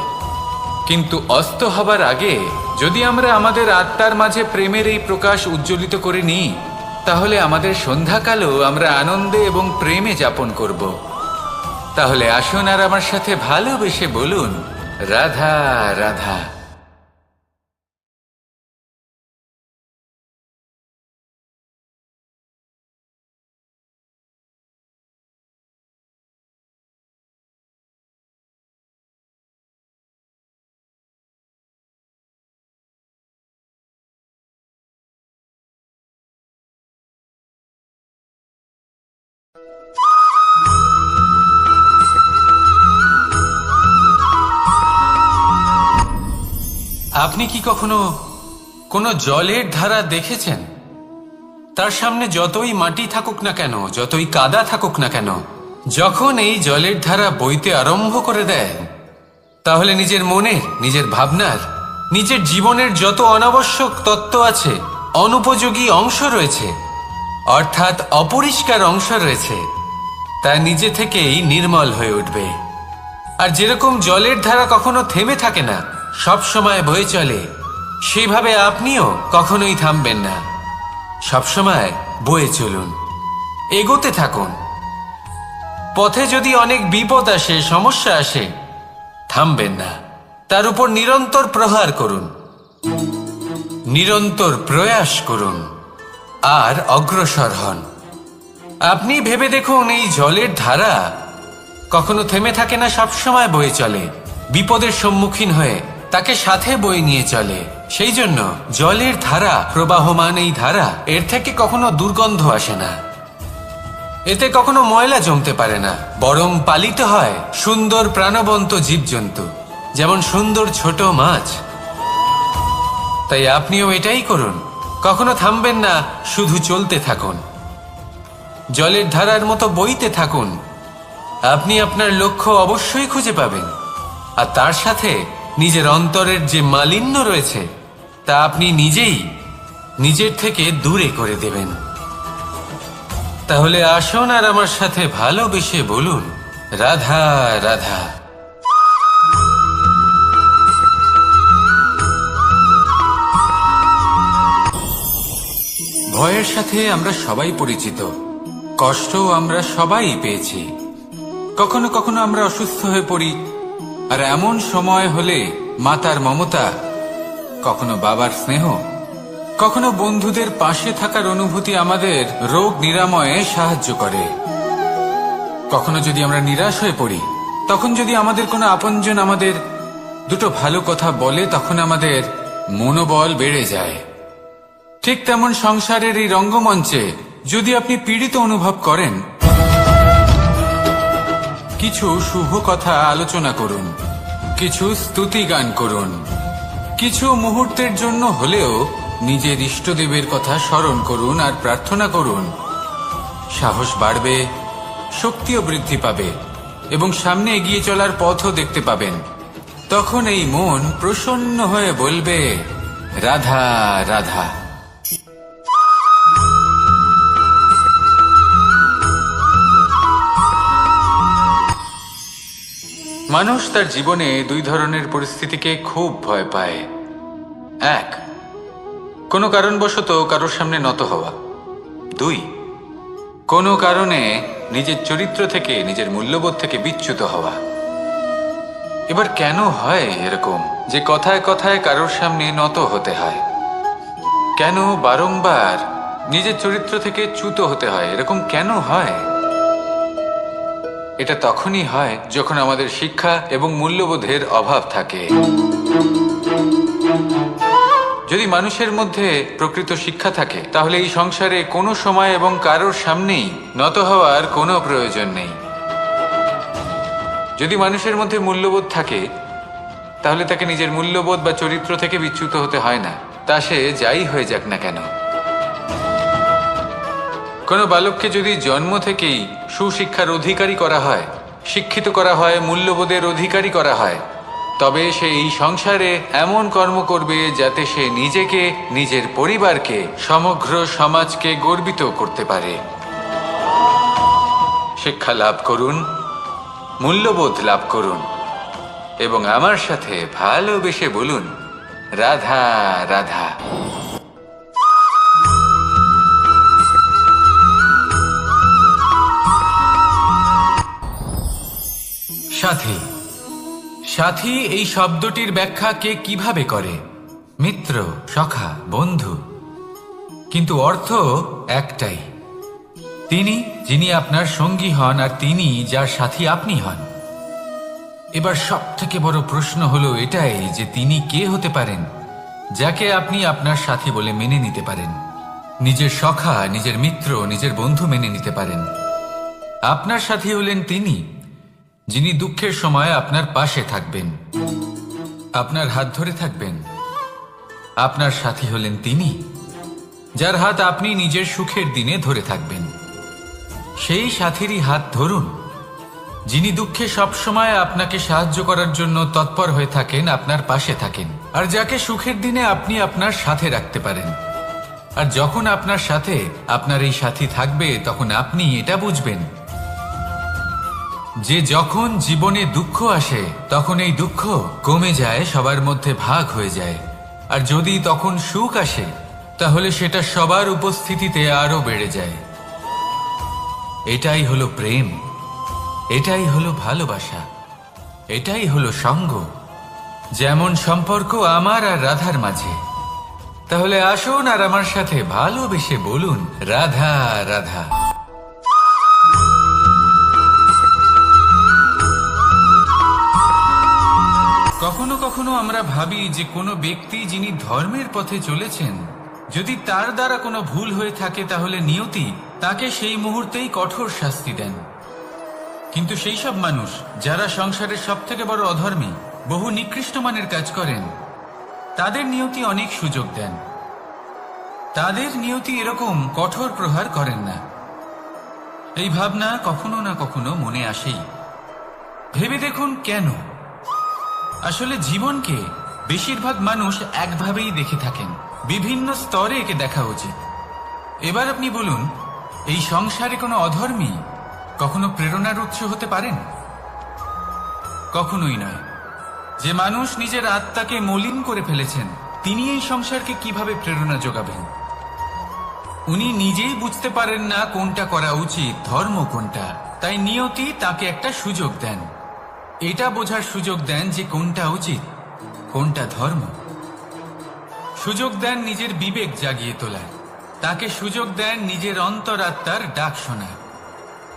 কিন্তু অস্ত হবার আগে যদি আমরা আমাদের আত্মার মাঝে প্রেমের এই প্রকাশ উজ্জ্বলিত করে নিই, তাহলে আমাদের সন্ধ্যাকালও আমরা আনন্দে এবং প্রেমে যাপন করব। তাহলে আসুন আর আমার সাথে ভালোবেসে বলুন, রাধা রাধা। আপনি কি কখনো কোনো জলের ধারা দেখেছেন? তার সামনে যতই মাটি থাকুক না কেন, যতই কাদা থাকুক না কেন, যখন এই জলের ধারা বইতে আরম্ভ করে দেয়, তাহলে নিজের মনের, নিজের ভাবনার, নিজের জীবনের যত অনাবশ্যক তত্ত্ব আছে, অনুপযোগী অংশ রয়েছে, অর্থাৎ অপরিষ্কার অংশ রয়েছে, তা নিজে থেকেই নির্মল হয়ে উঠবে। আর যেরকম জলের ধারা কখনো থেমে থাকে না, সব সময় বয়ে চলে, সেইভাবে আপনিও কখনোই থামবেন না। সবসময় বয়ে চলুন, এগোতে থাকুন। পথে যদি অনেক বিপদ আসে, সমস্যা আসে, থামবেন না, তার উপর নিরন্তর প্রহার করুন, নিরন্তর প্রয়াস করুন আর অগ্রসর হন। আপনি ভেবে দেখুন, এই জলের ধারা কখনো থেমে থাকে না, সবসময় বয়ে চলে, বিপদের সম্মুখীন হয়ে তাকে সাথে বয়ে নিয়ে চলে। সেই জন্য জলের ধারা, প্রবাহমান এই ধারা, এর থেকে কখনো দুর্গন্ধ আসে না, এতে কখনো ময়লা জমতে পারে না, বরং পালিত হয় সুন্দর প্রাণবন্ত জীবজন্তু, যেমন সুন্দর ছোট মাছ। তাই আপনিও এটাই করুন, কখনো থামবেন না, শুধু চলতে থাকুন, জলের ধারার মতো বইতে থাকুন। আপনি আপনার লক্ষ্য অবশ্যই খুঁজে পাবেন, আর তার সাথে নিজের অন্তরের যে মালিন্য রয়েছে, তা আপনি নিজেই নিজের থেকে দূরে করে দেবেন। তাহলে আসুন আর আমার সাথে ভালোবেসে বলুন, রাধা রাধা। ভয়ের সাথে আমরা সবাই পরিচিত, কষ্টও আমরা সবাই পেয়েছি। কখনো কখনো আমরা অসুস্থ হয়ে পড়ি, আর এমন সময় হলে মাতার মমতা, কখনো বাবার স্নেহ, কখনো বন্ধুদের পাশে থাকার অনুভূতি আমাদের রোগ নিরাময়ে সাহায্য করে। কখনো যদি আমরা নিরাশ হয়ে পড়ি, তখন যদি আমাদের কোনো আপনজন আমাদের দুটো ভালো কথা বলে, তখন আমাদের মনোবল বেড়ে যায়। ঠিক তেমন সংসারের এই রঙ্গমঞ্চে যদি আপনি পীড়িত অনুভব করেন, কিছু শুভ কথা আলোচনা করুন, কিছু স্তুতি গান করুন, কিছু মুহূর্তের জন্য হলেও নিজের ইষ্টদেবের কথা স্মরণ করুন আর প্রার্থনা করুন। সাহস বাড়বে, শক্তিও বৃদ্ধি পাবে এবং সামনে এগিয়ে চলার পথও দেখতে পাবেন। তখন এই মন প্রসন্ন হয়ে বলবে, রাধা রাধা। মানুষ তার জীবনে দুই ধরনের পরিস্থিতিকে খুব ভয় পায়। এক, কোনো কারণবশত কারোর সামনে নত হওয়া। দুই, কোনো কারণে নিজের চরিত্র থেকে, নিজের মূল্যবোধ থেকে বিচ্যুত হওয়া। এবার কেন হয় এরকম যে কথায় কথায় কারোর সামনে নত হতে হয়? কেন বারংবার নিজের চরিত্র থেকে চ্যুত হতে হয়? এরকম কেন হয়? এটা তখনই হয় যখন আমাদের শিক্ষা এবং মূল্যবোধের অভাব থাকে। যদি মানুষের মধ্যে প্রকৃত শিক্ষা থাকে, তাহলে এই সংসারে কোনো সময় এবং কারোর সামনেই নত হওয়ার কোনো প্রয়োজন নেই। যদি মানুষের মধ্যে মূল্যবোধ থাকে, তাহলে তাকে নিজের মূল্যবোধ বা চরিত্র থেকে বিচ্যুত হতে হয় না, তা সে যাই হয়ে যাক না কেন। কোনো বালককে যদি জন্ম থেকেই সুশিক্ষার অধিকারী করা হয়, শিক্ষিত করা হয়, মূল্যবোধের অধিকারী করা হয়, তবে সে এই সংসারে এমন কর্ম করবে যাতে সে নিজেকে, নিজের পরিবারকে, সমগ্র সমাজকে গর্বিত করতে পারে। শিক্ষা লাভ করুন, মূল্যবোধ লাভ করুন এবং আমার সাথে ভালোবেসে বলুন, রাধা রাধা। সাথী। সাথী এই শব্দটির ব্যাখ্যা কে কিভাবে করে? মিত্র, সখা, বন্ধু। কিন্তু অর্থ একটাই। তিনি যিনি আপনার সঙ্গী হন আর তিনি যার সাথী আপনি হন। এবার সব থেকে বড় প্রশ্ন হলো এটাই যে তিনি কে হতে পারেন যাকে আপনি আপনার সাথী বলে মেনে নিতে পারেন, নিজের সখা, নিজের মিত্র, নিজের বন্ধু মেনে নিতে পারেন। আপনার সাথী হলেন তিনি যিনি দুঃখের সময় আপনার পাশে থাকবেন, আপনার হাত ধরে থাকবেন। আপনার সাথী হলেন তিনি যার হাত আপনি নিজের সুখের দিনে ধরে থাকবেন। সেই সাথীরই হাত ধরুন যিনি দুঃখে সবসময় আপনাকে সাহায্য করার জন্য তৎপর হয়ে থাকেন, আপনার পাশে থাকেন, আর যাকে সুখের দিনে আপনি আপনার সাথে রাখতে পারেন। আর যখন আপনার সাথে আপনার এই সাথী থাকবে তখন আপনি এটা বুঝবেন যে যখন জীবনে দুঃখ আসে তখন এই দুঃখ কমে যায়, সবার মধ্যে ভাগ হয়ে যায়। আর যদি তখন সুখ আসে তাহলে সেটা সবার উপস্থিতিতে আরো বেড়ে যায়। এটাই হলো প্রেম, এটাই হলো ভালোবাসা, এটাই হলো সঙ্গ। যেমন সম্পর্ক আমার আর রাধার মাঝে। তাহলে আসুন আর আমার সাথে ভালোবেসে বলুন, রাধা রাধা। কখনো কখনো আমরা ভাবি যে কোনো ব্যক্তি যিনি ধর্মের পথে চলেছেন, যদি তার দ্বারা কোনো ভুল হয়ে থাকে তাহলে নিয়তি তাকে সেই মুহূর্তেই কঠোর শাস্তি দেন। কিন্তু সেই সব মানুষ যারা সংসারের সব থেকে বড় অধর্মী, বহু নিকৃষ্ট মানের কাজ করেন, তাদের নিয়তি অনেক সুযোগ দেন। তাদের নিয়তি এরকম কঠোর প্রহার করেন না। এই ভাবনা কখনো না কখনো মনে আসেই। ভেবে দেখুন কেন? আসলে জীবনকে বেশিরভাগ মানুষ একভাবেই দেখে থাকেন, বিভিন্ন স্তরে একে দেখা উচিত। এবার আপনি বলুন, এই সংসারে কোনো অধর্মী কখনো প্রেরণার উৎস হতে পারেন? কখনোই নয়। যে মানুষ নিজের আত্মাকে মলিন করে ফেলেছেন তিনি এই সংসারকে কিভাবে প্রেরণা যোগাবেন? উনি নিজেই বুঝতে পারেন না কোনটা করা উচিত, ধর্ম কোনটা। তাই নিয়তি তাকে একটা সুযোগ দেন, এটা বোঝার সুযোগ দেন যে কোনটা উচিত, কোনটা ধর্ম। সুযোগ দেন নিজের বিবেক জাগিয়ে তোলার, তাকে সুযোগ দেন নিজের অন্তরাত্মার ডাক শোনার।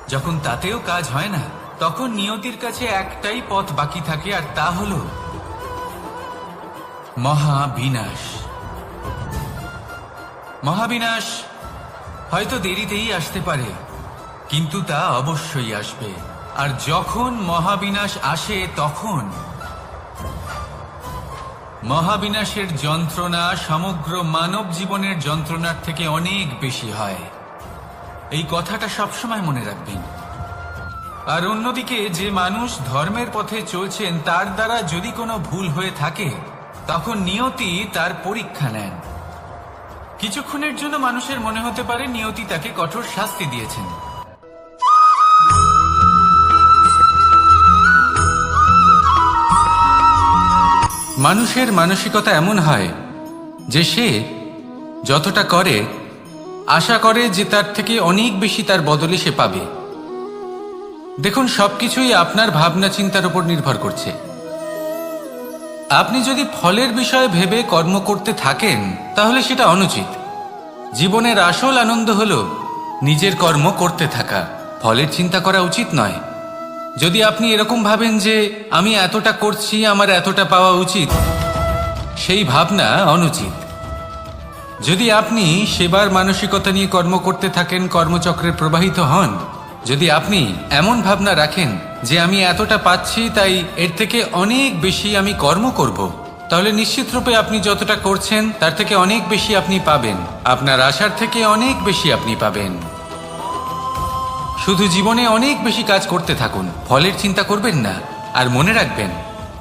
যখন তাতেও কাজ হয় না তখন নিয়তির কাছে একটাই পথ বাকি থাকে, আর তা হল মহাবিনাশ। মহাবিনাশ হয়তো দেরিতেই আসতে পারে, কিন্তু তা অবশ্যই আসবে। আর যখন মহাবিনাশ আসে তখন মহাবিনাশের যন্ত্রণা সমগ্র মানব জীবনের যন্ত্রণার থেকে অনেক বেশি হয়। এই কথাটা সবসময় মনে রাখবেন। আর অন্যদিকে যে মানুষ ধর্মের পথে চলছেন তার দ্বারা যদি কোনো ভুল হয়ে থাকে তখন নিয়তি তার পরীক্ষা নেন। কিছুক্ষণের জন্য মানুষের মনে হতে পারে নিয়তি তাকে কঠোর শাস্তি দিয়েছেন, মানুষের মানসিকতা এমন হয় যে সে যতটা করে আশা করে যে তার থেকে অনেক বেশি তার বদলে সে পাবে। দেখুন, সবকিছুই আপনার ভাবনা চিন্তার উপর নির্ভর করছে। আপনি যদি ফলের বিষয়ে ভেবে কর্ম করতে থাকেন তাহলে সেটা অনুচিত। জীবনের আসল আনন্দ হলো নিজের কর্ম করতে থাকা, ফলের চিন্তা করা উচিত নয়। যদি আপনি এরকম ভাবেন যে আমি এতটা করছি, আমার এতটা পাওয়া উচিত, সেই ভাবনা অনুচিত। যদি আপনি সেবার মানসিকতা নিয়ে কর্ম করতে থাকেন, কর্মচক্রে প্রবাহিত হন, যদি আপনি এমন ভাবনা রাখেন যে আমি এতটা পাচ্ছি তাই এর থেকে অনেক বেশি আমি কর্ম করব, তাহলে নিশ্চিতরূপে আপনি যতটা করছেন তার থেকে অনেক বেশি আপনি পাবেন, আপনার আশার থেকে অনেক বেশি আপনি পাবেন। শুধু জীবনে অনেক বেশি কাজ করতে থাকুন, ফলের চিন্তা করবেন না। আর মনে রাখবেন,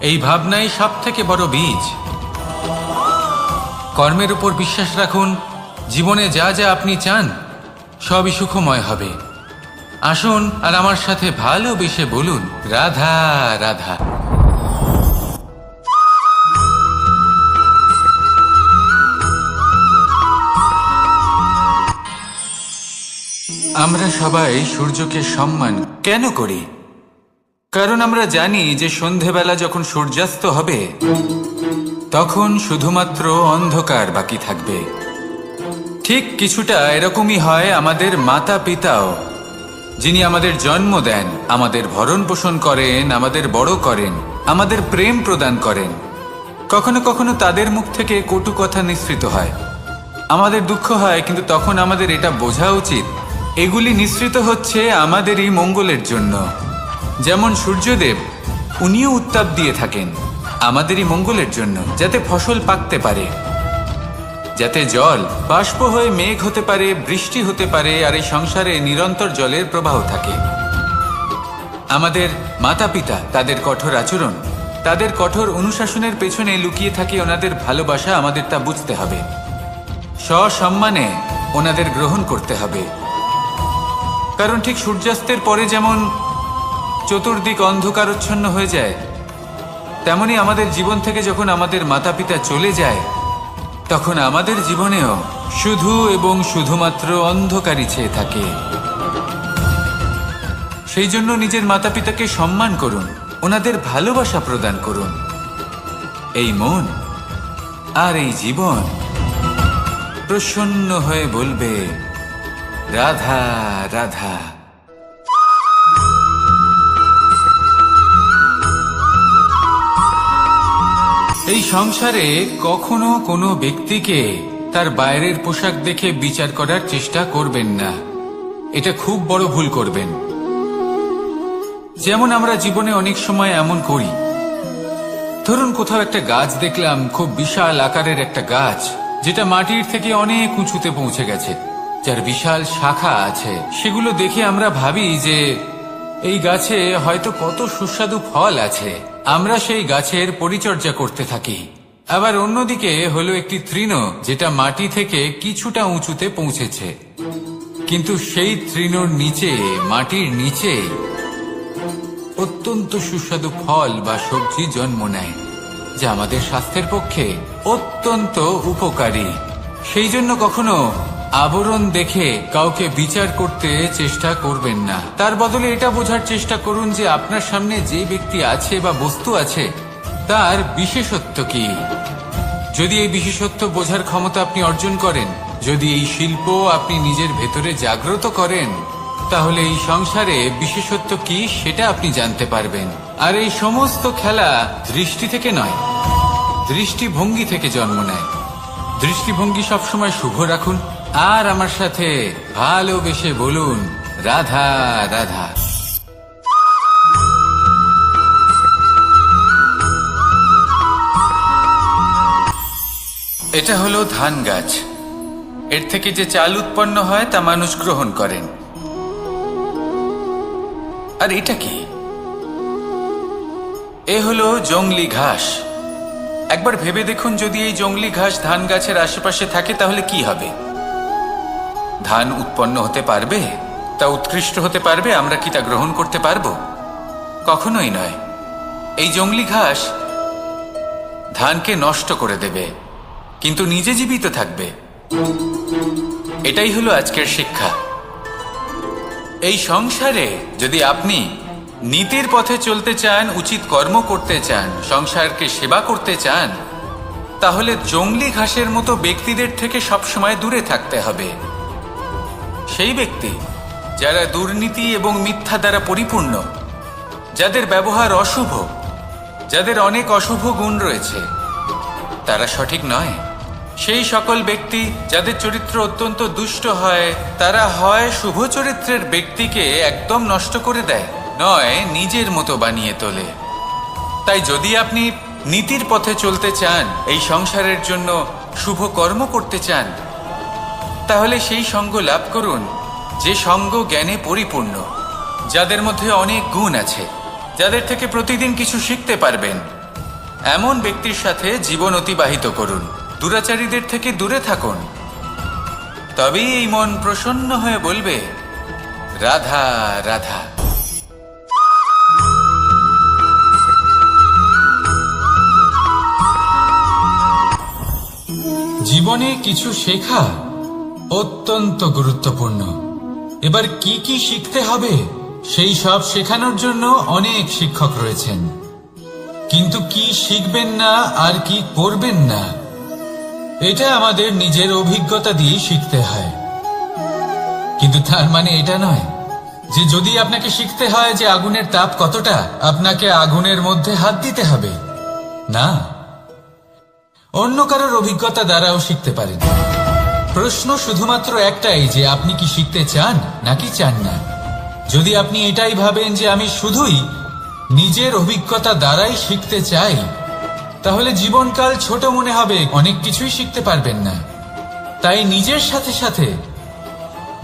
এই ভাবনাই সব থেকে বড় বীজ। কর্মের উপর বিশ্বাস রাখুন, জীবনে যা যা আপনি চান সবই সুখময় হবে। আসুন আর আমার সাথে ভালোবেসে বলুন, রাধা রাধা। আমরা সবাই সূর্যকে সম্মান কেন করি? কারণ আমরা জানি যে সন্ধেবেলা যখন সূর্যাস্ত হবে তখন শুধুমাত্র অন্ধকার বাকি থাকবে। ঠিক কিছুটা এরকমই হয় আমাদের মাতা পিতাও, যিনি আমাদের জন্ম দেন, আমাদের ভরণ পোষণ করেন, আমাদের বড় করেন, আমাদের প্রেম প্রদান করেন। কখনো কখনো তাদের মুখ থেকে কটু কথা নিঃসৃত হয়, আমাদের দুঃখ হয়, কিন্তু তখন আমাদের এটা বোঝা উচিত এগুলি নিঃসৃত হচ্ছে আমাদেরই মঙ্গলের জন্য। যেমন সূর্যদেব, উনিও উত্তাপ দিয়ে থাকেন আমাদেরই মঙ্গলের জন্য, যাতে ফসল পাকতে পারে, যাতে জল বাষ্প হয়ে মেঘ হতে পারে, বৃষ্টি হতে পারে, আর এই সংসারে নিরন্তর জলের প্রবাহ থাকে। আমাদের মাতা পিতা, তাদের কঠোর আচরণ, তাদের কঠোর অনুশাসনের পেছনে লুকিয়ে থাকে ওনাদের ভালোবাসা। আমাদের তা বুঝতে হবে, সসম্মানে ওনাদের গ্রহণ করতে হবে। কারণ ঠিক সূর্যাস্তের পরে যেমন চতুর্দিক অন্ধকারচ্ছন্ন হয়ে যায়, তেমনি আমাদের জীবন থেকে যখন আমাদের মাতা পিতা চলে যায় তখন আমাদের জীবনেও শুধু এবং শুধুমাত্র অন্ধকারই ছেয়ে থাকে। সেই জন্য নিজের মাতা পিতাকে সম্মান করুন, ওনাদের ভালোবাসা প্রদান করুন। এই মন আর এই জীবন প্রসন্ন হয়ে বলবে, রাধা রাধা। এই সংসারে কখনো কোনো ব্যক্তিকে তার বাইরের পোশাক দেখে বিচার করার চেষ্টা করবেন না, এটা খুব বড় ভুল করবেন। যেমন আমরা জীবনে অনেক সময় এমন করি, ধরুন কোথাও একটা গাছ দেখলাম, খুব বিশাল আকারের একটা গাছ, যেটা মাটির থেকে অনেক উঁচুতে পৌঁছে গেছে, যার বিশাল শাখা আছে। সেগুলো দেখে আমরা ভাবি যে এই গাছে হয়তো কত সুস্বাদু ফল আছে, আমরা সেই গাছের পরিচর্যা করতে থাকি। আবার অন্যদিকে হলো একটি তৃণ, যেটা মাটি থেকে কিছুটা উঁচুতে পৌঁছেছে, কিন্তু সেই তৃণর নিচে, মাটির নিচে অত্যন্ত সুস্বাদু ফল বা সবজি জন্ম নেয়, যা আমাদের স্বাস্থ্যের পক্ষে অত্যন্ত উপকারী। সেই জন্য কখনো আবরণ দেখে কাউকে বিচার করতে চেষ্টা করবেন না, তার বদলে এটা বোঝার চেষ্টা করুন যে আপনার সামনে যে ব্যক্তি আছে বা বস্তু আছে তার বিশেষত্ব কি। যদি এই বিশেষত্ব বোঝার ক্ষমতা আপনি অর্জন করেন, যদি এই শিল্প আপনি নিজের ভেতরে জাগ্রত করেন, তাহলে এই সংসারে বিশেষত্ব কি সেটা আপনি জানতে পারবেন। আর এই সমস্ত খেলা দৃষ্টি থেকে নয়, দৃষ্টিভঙ্গি থেকে জন্ম নেয়। দৃষ্টিভঙ্গি সবসময় শুভ রাখুন আর আমার সাথে ভালোবেসে বলুন, রাধা রাধা। এটা হলো ধান গাছ, এর থেকে যে চাল উৎপন্ন হয় তা মানুষ গ্রহণ করেন। আর এটা কি? এ হলো জংলি ঘাস। একবার ভেবে দেখুন, যদি এই জংলি ঘাস ধান গাছের আশেপাশে থাকে তাহলে কি হবে? ধান উৎপন্ন হতে পারবে? তা উৎকৃষ্ট হতে পারবে? আমরা কি তা গ্রহণ করতে পারবো? কখনোই নয়। এই জংলি ঘাস ধানকে নষ্ট করে দেবে, কিন্তু নিজে জীবিত থাকবে। এটাই হলো আজকের শিক্ষা। এই সংসারে যদি আপনি নীতির পথে চলতে চান, উচিত কর্ম করতে চান, সংসারকে সেবা করতে চান, তাহলে জংলি ঘাসের মতো ব্যক্তিদের থেকে সবসময় দূরে থাকতে হবে। সেই ব্যক্তি যারা দুর্নীতি এবং মিথ্যা দ্বারা পরিপূর্ণ, যাদের ব্যবহার অশুভ, যাদের অনেক অশুভ গুণ রয়েছে, তারা সঠিক নয়। সেই সকল ব্যক্তি যাদের চরিত্র অত্যন্ত দুষ্ট হয়, তারা হয় শুভ চরিত্রের ব্যক্তিকে একদম নষ্ট করে দেয়, নয় নিজের মতো বানিয়ে তোলে। তাই যদি আপনি নীতির পথে চলতে চান, এই সংসারের জন্য শুভ কর্ম করতে চান, তাহলে সেই সঙ্গ লাভ করুন যে সঙ্গ জ্ঞানে পরিপূর্ণ, যাদের মধ্যে অনেক গুণ আছে, যাদের থেকে প্রতিদিন কিছু শিখতে পারবেন, এমন ব্যক্তির সাথে জীবন অতিবাহিত করুন, দুরাচারীদের থেকে দূরে থাকুন। তবেই এই মন প্রসন্ন হয়ে বলবে, রাধা রাধা। জীবনে কিছু শেখা অত্যন্ত গুরুত্বপূর্ণ। এবার কি কি শিখতে হবে সেই সব শেখানোর জন্য অনেক শিক্ষক রয়েছেন, কিন্তু কি শিখবেন না আর কি করবেন না এটা আমাদের নিজের অভিজ্ঞতা দিয়ে শিখতে হয়। কিন্তু তার মানে এটা নয় যে যদি আপনাকে শিখতে হয় যে আগুনের তাপ কতটা, আপনাকে আগুনের মধ্যে হাত দিতে হবে। না, অন্য কারোর অভিজ্ঞতা দ্বারাও শিখতে পারেন। প্রশ্ন শুধুমাত্র একটাই যে আপনি কি শিখতে চান নাকি চান না। যদি আপনি এটাই ভাবেন যে আমি শুধুই নিজের অভিজ্ঞতা দ্বারাই শিখতে চাই, তাহলে জীবনকাল ছোট মনে হবে, অনেক কিছুই শিখতে পারবেন না। তাই নিজের সাথে সাথে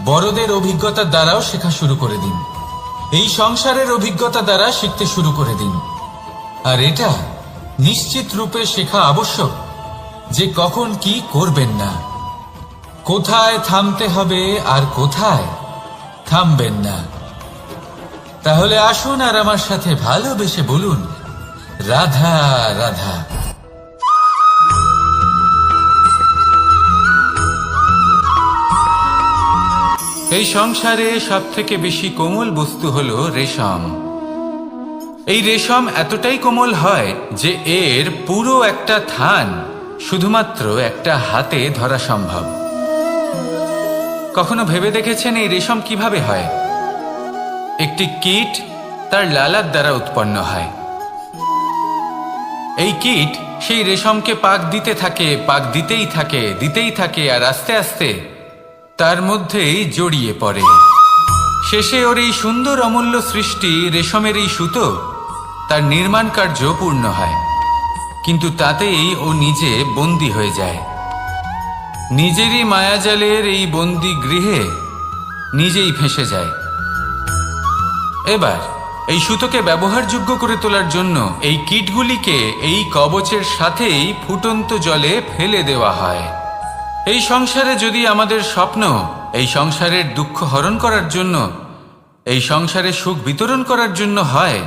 বড়দের অভিজ্ঞতার দ্বারাও শেখা শুরু করে দিন। এই সংসারের অভিজ্ঞতা দ্বারা শিখতে শুরু করে দিন। আর এটা নিশ্চিত রূপে শেখা আবশ্যক যে কখন কি করবেন না, কোথায় থামতে হবে আর কোথায় থামবেন না। তাহলে আসুন আর আমার সাথে ভালোবেসে বলুন, রাধা রাধা। এই সংসারে সব থেকে বেশি কোমল বস্তু হলো রেশম। এই রেশম এতটাই কোমল হয় যে এর পুরো একটা থান শুধুমাত্র একটা হাতে ধরা সম্ভব। কখনো ভেবে দেখেছেন এই রেশম কিভাবে হয়? একটি কীট তার লালার দ্বারা উৎপন্ন হয়। এই কীট সেই রেশমকে পাক দিতে থাকে, পাক দিতেই থাকে আর আস্তে আস্তে তার মধ্যেই জড়িয়ে পড়ে। শেষে ওর এই সুন্দর অমূল্য সৃষ্টি রেশমের এই সুতো তার নির্মাণ কার্য পূর্ণ হয়, কিন্তু তাতেই ও নিজে বন্দী হয়ে যায়। নিজেরই মায়াজালের এই বন্দী গৃহে নিজেই ফেঁসে যায়। এবার এই সুতোকে ব্যবহারযোগ্য করে তোলার জন্য এই কীটগুলিকে এই কবচের সাথেই ফুটন্ত জলে ফেলে দেওয়া হয়। এই সংসারে যদি আমাদের স্বপ্ন এই সংসারের দুঃখ হরণ করার জন্য, এই সংসারে সুখ বিতরণ করার জন্য হয়,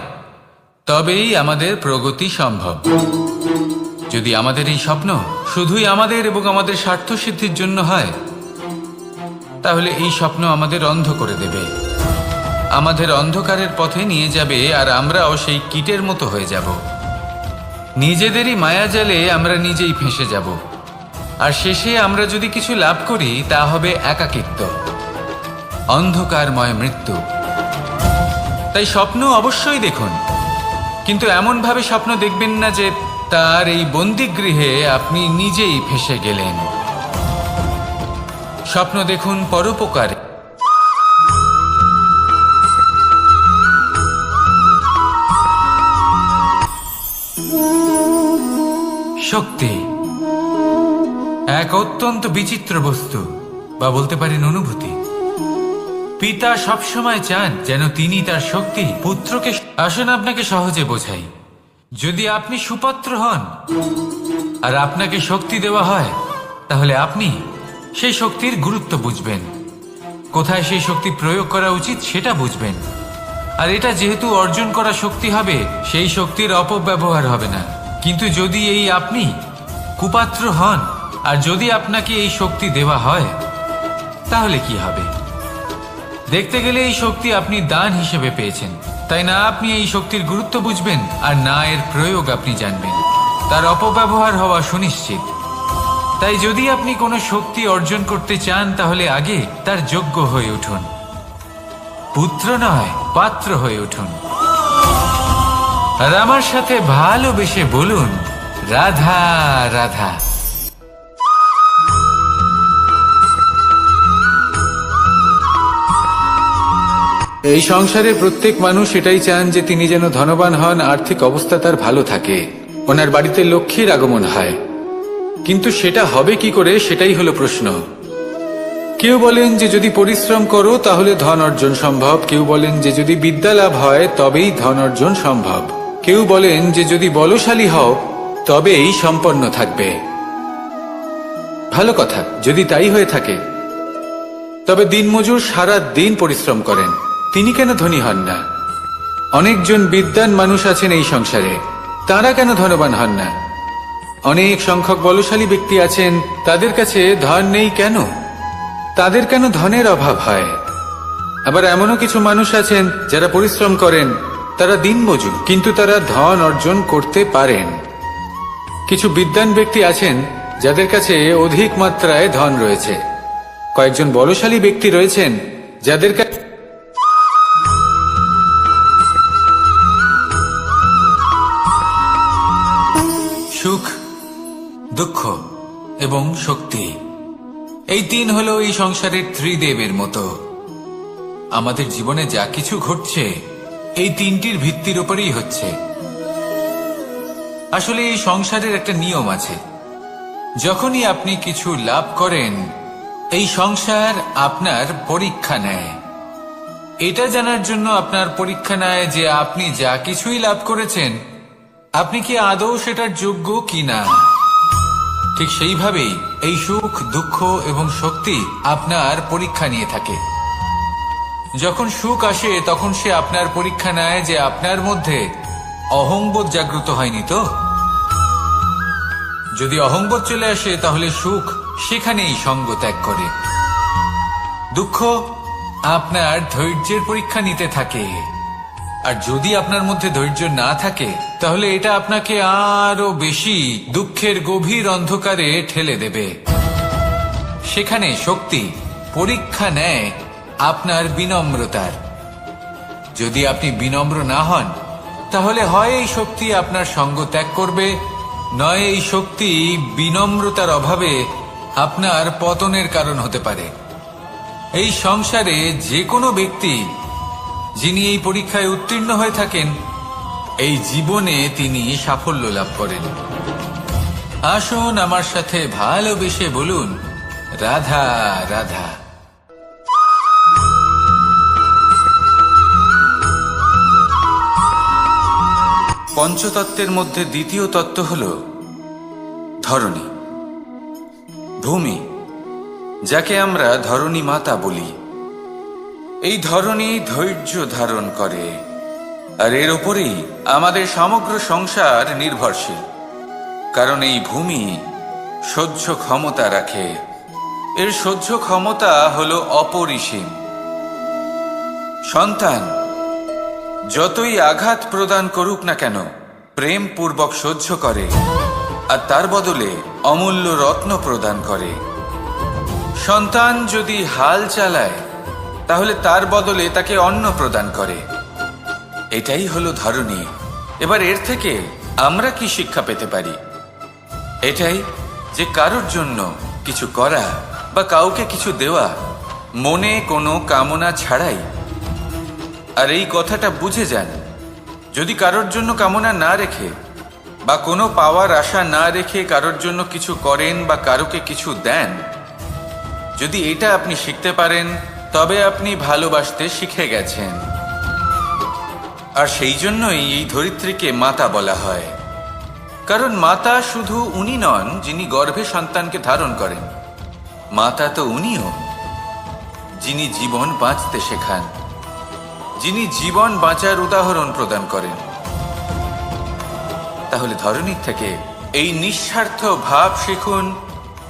তবেই আমাদের প্রগতি সম্ভব। যদি আমাদের এই স্বপ্ন শুধুই আমাদের এবং আমাদের স্বার্থ সিদ্ধির জন্য হয়, তাহলে এই স্বপ্ন আমাদের অন্ধ করে দেবে, আমাদের অন্ধকারের পথে নিয়ে যাবে, আর আমরাও সেই কীটের মতো হয়ে যাব। নিজেদেরই মায়াজালে আমরা নিজেই ফেঁসে যাব, আর শেষে আমরা যদি কিছু লাভ করি তা হবে একাকিত্ব, অন্ধকারময় মৃত্যু। তাই স্বপ্ন অবশ্যই দেখুন, কিন্তু এমনভাবে স্বপ্ন দেখবেন না যে তার এই বন্দিগৃহে আপনি নিজেই ফেঁসে গেলেন। স্বপ্ন দেখুন পরোপকারে। শক্তি এক অত্যন্ত বিচিত্র বস্তু, বা বলতে পারেন অনুভূতি। পিতা সবসময় চান যেন তিনি তার শক্তি পুত্রকে। আসুন আপনাকে সহজে বোঝাই। যদি আপনি সুপাত্র হন আর আপনাকে শক্তি দেওয়া হয়, তাহলে আপনি সেই শক্তির গুরুত্ব বুঝবেন, কোথায় সেই শক্তি প্রয়োগ করা উচিত সেটা বুঝবেন। আর এটা যেহেতু অর্জন করা শক্তি হবে, সেই শক্তির অপব্যবহার হবে না। কিন্তু যদি এই আপনি কুপাত্র হন আর যদি আপনাকে এই শক্তি দেওয়া হয়, তাহলে কি হবে? দেখতে গেলে এই শক্তি আপনি দান হিসেবে পেয়েছেন, তাই না আপনি এই শক্তির গুরুত্ব বুঝবেন আর না এর প্রয়োগ আপনি জানবেন। তার অপব্যবহার হওয়া সুনিশ্চিত। তাই যদি আপনি কোনো শক্তি অর্জন করতে চান, তাহলে আগে তার যোগ্য হয়ে উঠুন, পুত্র নয় পাত্র হয়ে উঠুন। আর আমার সাথে ভালোবেসে বলুন, রাধা রাধা। এই সংসারে প্রত্যেক মানুষ এটাই চান যে তিনি যেন ধনবান হন, আর্থিক অবস্থা তার ভালো থাকে, ওনার বাড়িতে লক্ষ্মীর আগমন হয়। কিন্তু সেটা হবে কি করে, সেটাই হলো প্রশ্ন। কেউ বলেন যে যদি পরিশ্রম করো তাহলে ধন অর্জন সম্ভব, কেউ বলেন যে যদি বিদ্যা লাভ হয় তবেই ধন অর্জন সম্ভব, কেউ বলেন যে যদি বলশালী হও তবেই সম্পন্ন থাকবে। ভালো কথা, যদি তাই হয়ে থাকে, তবে দিনমজুর সারা দিন পরিশ্রম করেন, তিনি কেন ধনী হন না? অনেকজন বিদ্বান মানুষ আছেন এই সংসারে, তারা কেন ধনবান হন না? অনেক সংখ্যক বলশালী ব্যক্তি আছেন, তাদের কাছে ধন নেই কেন? তাদের কেন ধনের অভাব হয়? আবার এমনও কিছু মানুষ আছেন যারা পরিশ্রম করেন, তারা দিনমজুর, কিন্তু তারা ধন অর্জন করতে পারেন। কিছু বিদ্বান ব্যক্তি আছেন যাদের কাছে অধিক মাত্রায় ধন রয়েছে। কয়েকজন বলশালী ব্যক্তি রয়েছেন যাদের কাছে সুখ, দুঃখ এবং শক্তি, এই তিন হলো এই সংসারের ত্রিদেবের মতো। আমাদের জীবনে যা কিছু ঘটছে এই তিনটির ভিত্তির উপরেই হচ্ছে। আসলে এই সংসারের একটা নিয়ম আছে, যখনই আপনি কিছু লাভ করেন, এই সংসার আপনার পরীক্ষা নেয়। এটা জানার জন্য আপনার পরীক্ষা নেয় যে আপনি যা কিছুই লাভ করেছেন, আপনি কি আদৌ সেটার যোগ্য কিনা। ঠিক সেইভাবেই এই সুখ, দুঃখ এবং শক্তি আপনার পরীক্ষা নিয়ে থাকে। যখন সুখ আসে তখন সে আপনার পরীক্ষা নেয় যে আপনার মধ্যে অহংবোধ জাগ্রত হয়নি তো। যদি অহংবোধ চলে আসে তাহলে সুখ সেখানেই সঙ্গ ত্যাগ করে। দুঃখ আপনার ধৈর্যের পরীক্ষা নিতে থাকে, আর যদি আপনার মধ্যে ধৈর্য না থাকে তাহলে এটা আপনাকে আরো বেশি দুঃখের গভীর অন্ধকারে ঠেলে দেবে। সেখানে শক্তি পরীক্ষা নেয় আপনার বিনম্রতার। যদি আপনি বিনম্র না হন তাহলে হয় এই শক্তি আপনার সঙ্গ ত্যাগ করবে, নয় এই শক্তি বিনম্রতার অভাবে আপনার পতনের কারণ হতে পারে। এই সংসারে যে কোনো ব্যক্তি যিনি এই পরীক্ষায় উত্তীর্ণ হয়ে থাকেন, এই জীবনে তিনি সাফল্য লাভ করেন। আসুন আমার সাথে ভালোবেসে বলুন, রাধা রাধা। পঞ্চতত্ত্বের মধ্যে দ্বিতীয় তত্ত্ব হল ধরণী, ভূমি, যাকে আমরা ধরণী মাতা বলি। এই ধরণী ধৈর্য ধারণ করে, আর এর ওপরেই আমাদের সমগ্র সংসার নির্ভরশীল। কারণ এই ভূমি সহ্য ক্ষমতা রাখে, এর সহ্য ক্ষমতা হল অপরিসীম। সন্তান যতই আঘাত প্রদান করুক না কেন, প্রেম পূর্বক সহ্য করে, আর তার বদলে অমূল্য রত্ন প্রদান করে। সন্তান যদি হাল চালায় তাহলে তার বদলে তাকে অন্ন প্রদান করে। এটাই হলো ধরণী। এবার এর থেকে আমরা কি শিক্ষা পেতে পারি? এটাই যে কারোর জন্য কিছু করা বা কাউকে কিছু দেওয়া মনে কোনো কামনা ছাড়াই। আর এই কথাটা বুঝে যান, যদি কারোর জন্য কামনা না রেখে বা কোনো পাওয়ার আশা না রেখে কারোর জন্য কিছু করেন বা কারোকে কিছু দেন, যদি এটা আপনি শিখতে পারেন তবে আপনি ভালোবাসতে শিখে গেছেন। আর সেই জন্যই এই ধরিত্রীকে মাতা বলা হয়। কারণ মাতা শুধু উনি নন যিনি গর্ভে সন্তানকে ধারণ করেন, মাতা তো উনিও যিনি জীবন বাঁচতে শেখান, যিনি জীবন বাঁচার উদাহরণ প্রদান করেন। তাহলে ধরণীর থেকে এই নিঃস্বার্থ ভাব শিখুন,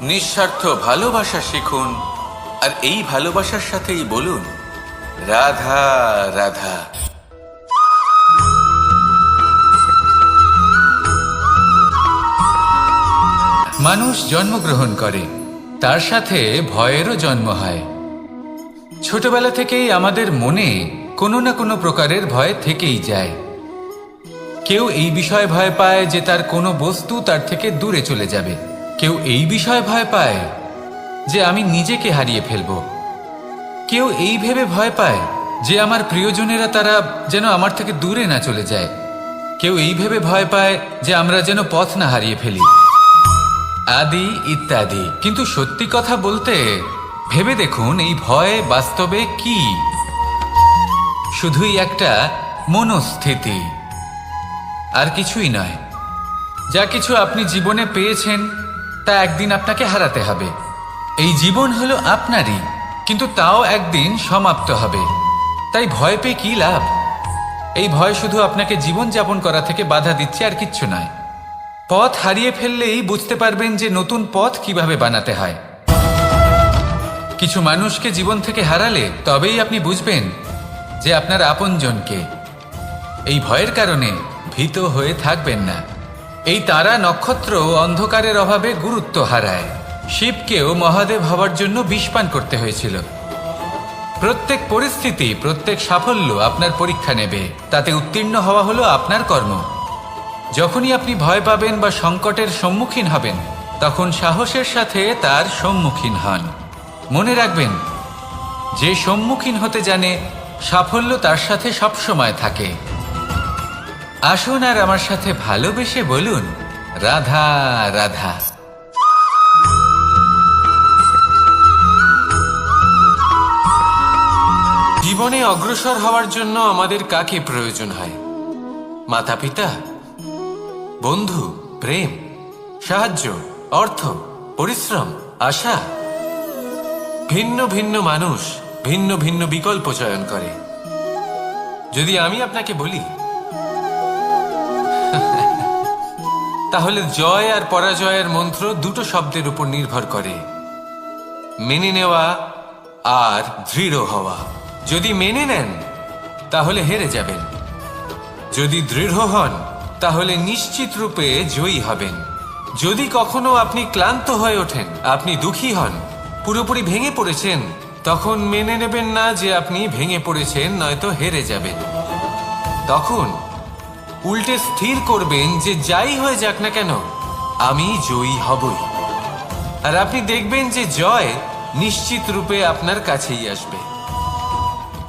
নিঃস্বার্থ ভালোবাসা শিখুন, আর এই ভালোবাসার সাথেই বলুন, রাধা রাধা। মানুষ জন্মগ্রহণ করে, তার সাথে ভয়েরও জন্ম হয়। ছোটবেলা থেকেই আমাদের মনে কোনো না কোনো প্রকারের ভয় থেকেই যায়। কেউ এই বিষয়ে ভয় পায় যে তার কোনো বস্তু তার থেকে দূরে চলে যাবে, কেউ এই বিষয়ে ভয় পায় যে আমি নিজেকে হারিয়ে ফেলব, কেউ এই ভেবে ভয় পায় যে আমার প্রিয়জনেরা তারা যেন আমার থেকে দূরে না চলে যায়, কেউ এই ভেবে ভয় পায় যে আমরা যেন পথ না হারিয়ে ফেলি, আদি ইত্যাদি। কিন্তু সত্যি কথা বলতে ভেবে দেখুন, এই ভয় বাস্তবে কি? শুধুই একটা মনস্থিতি, আর কিছুই নয়। যা কিছু আপনি জীবনে পেয়েছেন তা একদিন আপনাকে হারাতে হবে। এই জীবন হলো আপনারই, কিন্তু তাও একদিন সমাপ্ত হবে। তাই ভয় পেয়ে কি লাভ? এই ভয় শুধু আপনাকে জীবন যাপন করা থেকে বাধা দিচ্ছে, আর কিচ্ছু নয়। পথ হারিয়ে ফেললেই বুঝতে পারবেন যে নতুন পথ কিভাবে বানাতে হয়। কিছু মানুষকে জীবন থেকে হারালে তবেই আপনি বুঝবেন যে আপনার আপনজনকে। এই ভয়ের কারণে ভীত হয়ে থাকবেন না। এই তারা নক্ষত্র অন্ধকারের অভাবে গুরুত্ব হারায়। শিবকেও মহাদেব হওয়ার জন্য বিষ পান করতে হয়েছিল। প্রত্যেক পরিস্থিতি, প্রত্যেক সাফল্য আপনার পরীক্ষা নেবে। তাতে উত্তীর্ণ হওয়া হলো আপনার কর্ম। যখনই আপনি ভয় পাবেন বা সংকটের সম্মুখীন হবেন, তখন সাহসের সাথে তার সম্মুখীন হন। মনে রাখবেন, যে সম্মুখীন হতে জানে সাফল্য তার সাথে সবসময় থাকে। আসুন আর আমার সাথে ভালোবেসে বলুন, রাধা রাধা। জীবনে অগ্রসর হওয়ার জন্য আমাদের কাকে প্রয়োজন হয়? মাতা পিতা, বন্ধু, প্রেম, সাহায্য, অর্থ, পরিশ্রম, আশা। ভিন্ন ভিন্ন মানুষ ভিন্ন ভিন্ন বিকল্প চয়ন করে। যদি আমি আপনাকে বলি, তাহলে জয় আর পরাজয়ের মন্ত্র দুটো শব্দের উপর নির্ভর করে, মেনে নেওয়া আর দৃঢ় হওয়া। যদি মেনে নেন তাহলে হেরে যাবেন, যদি দৃঢ় হন তাহলে নিশ্চিত রূপে জয়ী হবেন। যদি কখনো আপনি ক্লান্ত হয়ে ওঠেন, আপনি দুঃখী হন, পুরোপুরি ভেঙে পড়েছেন, তখন মেনে নেবেন না যে আপনি ভেঙে পড়েছেন, নয়তো হেরে যাবেন। তখন উল্টে স্থির করবেন যে যাই হয়ে যাক না কেন, আমি জয়ী হবই। আর আপনি দেখবেন যে জয় নিশ্চিত রূপে আপনার কাছেই আসবে।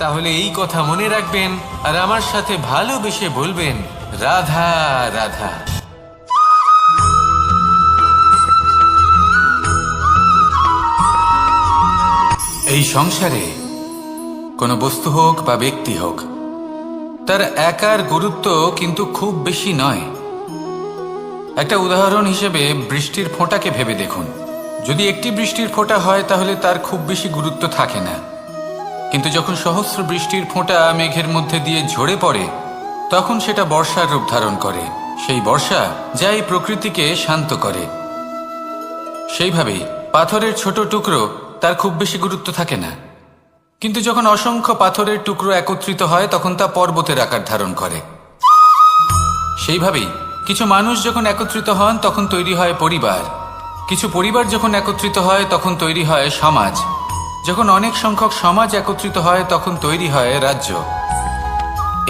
তাহলে এই কথা মনে রাখবেন আর আমার সাথে ভালোবেসে বলবেন, রাধা রাধা। এই সংসারে কোনো বস্তু হোক বা ব্যক্তি হোক, তার একার গুরুত্ব কিন্তু খুব বেশি নয়। একটা উদাহরণ হিসেবে বৃষ্টির ফোঁটাকে ভেবে দেখুন। যদি একটি বৃষ্টির ফোঁটা হয় তাহলে তার খুব বেশি গুরুত্ব থাকে না, কিন্তু যখন সহস্র বৃষ্টির ফোঁটা মেঘের মধ্যে দিয়ে ঝরে পড়ে, তখন সেটা বর্ষার রূপ ধারণ করে। সেই বর্ষা যা এই প্রকৃতিকে শান্ত করে। সেইভাবেই পাথরের ছোট টুকরো, তার খুব বেশি গুরুত্ব থাকে না, কিন্তু যখন অসংখ্য পাথরের টুকরো একত্রিত হয় তখন তা পর্বতের আকার ধারণ করে। সেইভাবেই কিছু মানুষ যখন একত্রিত হন তখন তৈরি হয় পরিবার, কিছু পরিবার যখন একত্রিত হয় তখন তৈরি হয় সমাজ, যখন অনেক সংখ্যক সমাজ একত্রিত হয় তখন তৈরি হয় রাজ্য।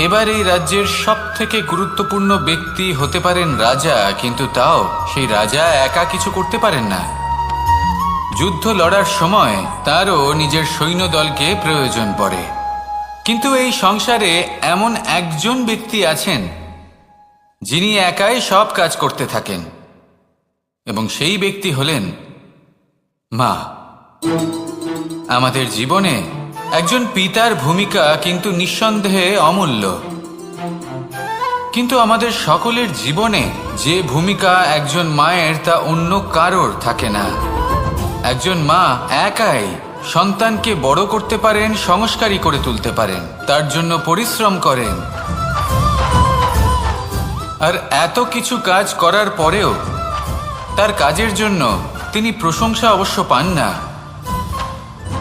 এবার এই রাজ্যের সব থেকে গুরুত্বপূর্ণ ব্যক্তি হতে পারেন রাজা, কিন্তু তাও সেই রাজা একা কিছু করতে পারেন না। যুদ্ধ লড়ার সময় তারও নিজের সৈন্যদলকে প্রয়োজন পড়ে। কিন্তু এই সংসারে এমন একজন ব্যক্তি আছেন যিনি একাই সব কাজ করতে থাকেন, এবং সেই ব্যক্তি হলেন মা। আমাদের জীবনে একজন পিতার ভূমিকা কিন্তু নিঃসন্দেহে অমূল্য, কিন্তু আমাদের সকলের জীবনে যে ভূমিকা একজন মায়ের তা অন্য কারোর থাকে না। একজন মা একাই সন্তানকে বড় করতে পারেন, সংস্কারী করে তুলতে পারেন, তার জন্য পরিশ্রম করেন। আর এত কিছু কাজ করার পরেও তার কাজের জন্য তিনি প্রশংসা অবশ্য পান না।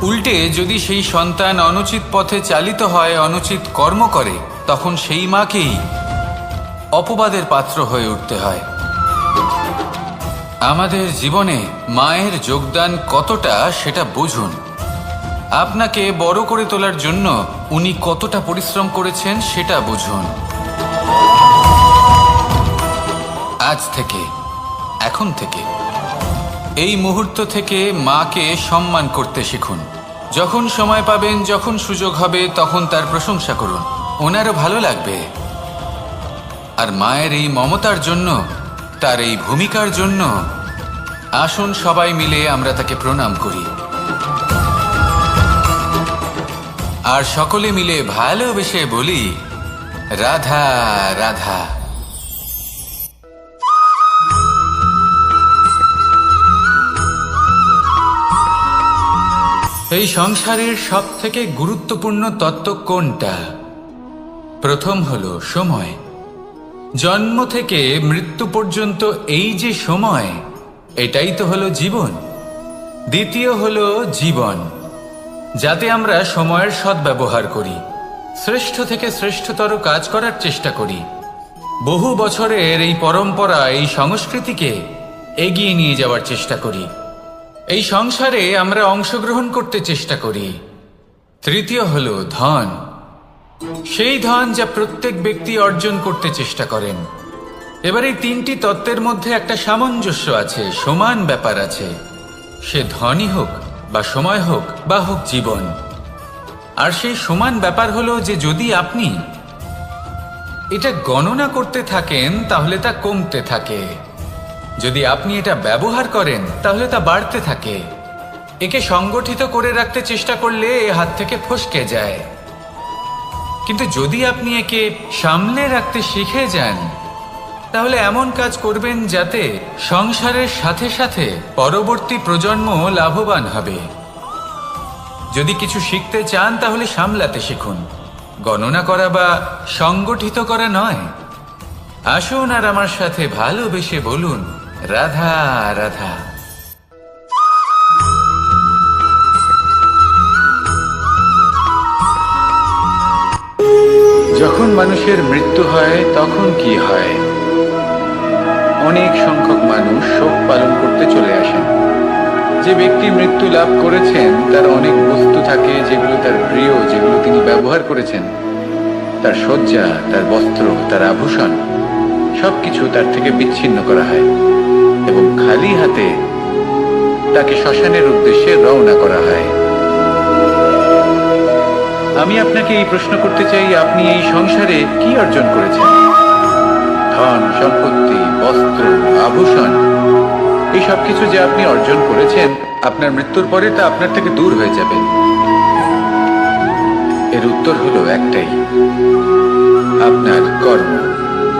উল্টে যদি সেই সন্তান অনুচিত পথে চালিত হয়, অনুচিত কর্ম করে, তখন সেই মাকেই অপবাদের পাত্র হয়ে উঠতে হয়। আমাদের জীবনে মায়ের যোগদান কতটা সেটা বুঝুন। আপনাকে বড় করে তোলার জন্য উনি কতটা পরিশ্রম করেছেন সেটা বুঝুন। আজ থেকে, এখন থেকে, এই মুহূর্ত থেকে মাকে সম্মান করতে শিখুন। যখন সময় পাবেন, যখন সুযোগ হবে, তখন তার প্রশংসা করুন, ওনারও ভালো লাগবে। আর মায়ের এই মমতার জন্য, তার এই ভূমিকার জন্য আসুন সবাই মিলে আমরা তাকে প্রণাম করি, আর সকলে মিলে ভালোবেসে বলি, রাধা রাধা। এই সংসারের সব থেকে গুরুত্বপূর্ণ তত্ত্ব কোনটা? প্রথম হলো সময়। জন্ম থেকে মৃত্যু পর্যন্ত এই যে সময়, এটাই তো হলো জীবন। দ্বিতীয় হলো জীবন, যাতে আমরা সময়ের সদ্ব্যবহার করি, শ্রেষ্ঠ থেকে শ্রেষ্ঠতর কাজ করার চেষ্টা করি। বহু বছরের এই পরম্পরা, এই সংস্কৃতিকে এগিয়ে নিয়ে যাওয়ার চেষ্টা করি। এই সংসারে আমরা অংশগ্রহণ করতে চেষ্টা করি। তৃতীয় হলো ধন, সেই ধন যা প্রত্যেক ব্যক্তি অর্জন করতে চেষ্টা করেন। এবার এই তিনটি তত্ত্বের মধ্যে একটা সামঞ্জস্য আছে, সমান ব্যাপার আছে। সে ধনই হোক বা সময় হোক বা হোক জীবন। আর সেই সমান ব্যাপার হলো যে যদি আপনি এটা গণনা করতে থাকেন তাহলে তা কমতে থাকে, যদি আপনি এটা ব্যবহার করেন তাহলে তা বাড়তে থাকে। একে সংগঠিত করে রাখতে চেষ্টা করলে এ হাত থেকে ফসকে যায়, কিন্তু যদি আপনি একে সামলে রাখতে শিখে যান তাহলে এমন কাজ করবেন যাতে সংসারের সাথে সাথে পরবর্তী প্রজন্ম লাভবান হবে। যদি কিছু শিখতে চান তাহলে সামলাতে শিখুন, গণনা করা বা সংগঠিত করা নয়। আসুন আর আমার সাথে ভালোবেসে বলুন, রাধা রাধা। যখন মানুষের মৃত্যু হয় তখন কি হয়? অনেক সংখ্যক মানুষ শোক পালন করতে চলে আসেন। যে ব্যক্তি মৃত্যু লাভ করেছেন তার অনেক বস্তু থাকে যেগুলো তার প্রিয়, যেগুলো তিনি ব্যবহার করেছেন। তার শয্যা, তার বস্ত্র, তার আভূষণ সবকিছু তার থেকে বিচ্ছিন্ন করা হয় এবং খালি হাতে তাকে শ্মশানের উদ্দেশ্যে রওনা করা হয়। আমি আপনাকে এই প্রশ্ন করতে চাই, আপনি এই সংসারে কি অর্জন করেছেন? ধন, সম্পত্তি, বস্ত্র, আভূষণ, এই সব কিছু যে আপনি অর্জন করেছেন, আপনার মৃত্যুর পরে তা আপনার থেকে দূর হয়ে যাবে। এর উত্তর হলো একটাই, আপনার কর্ম।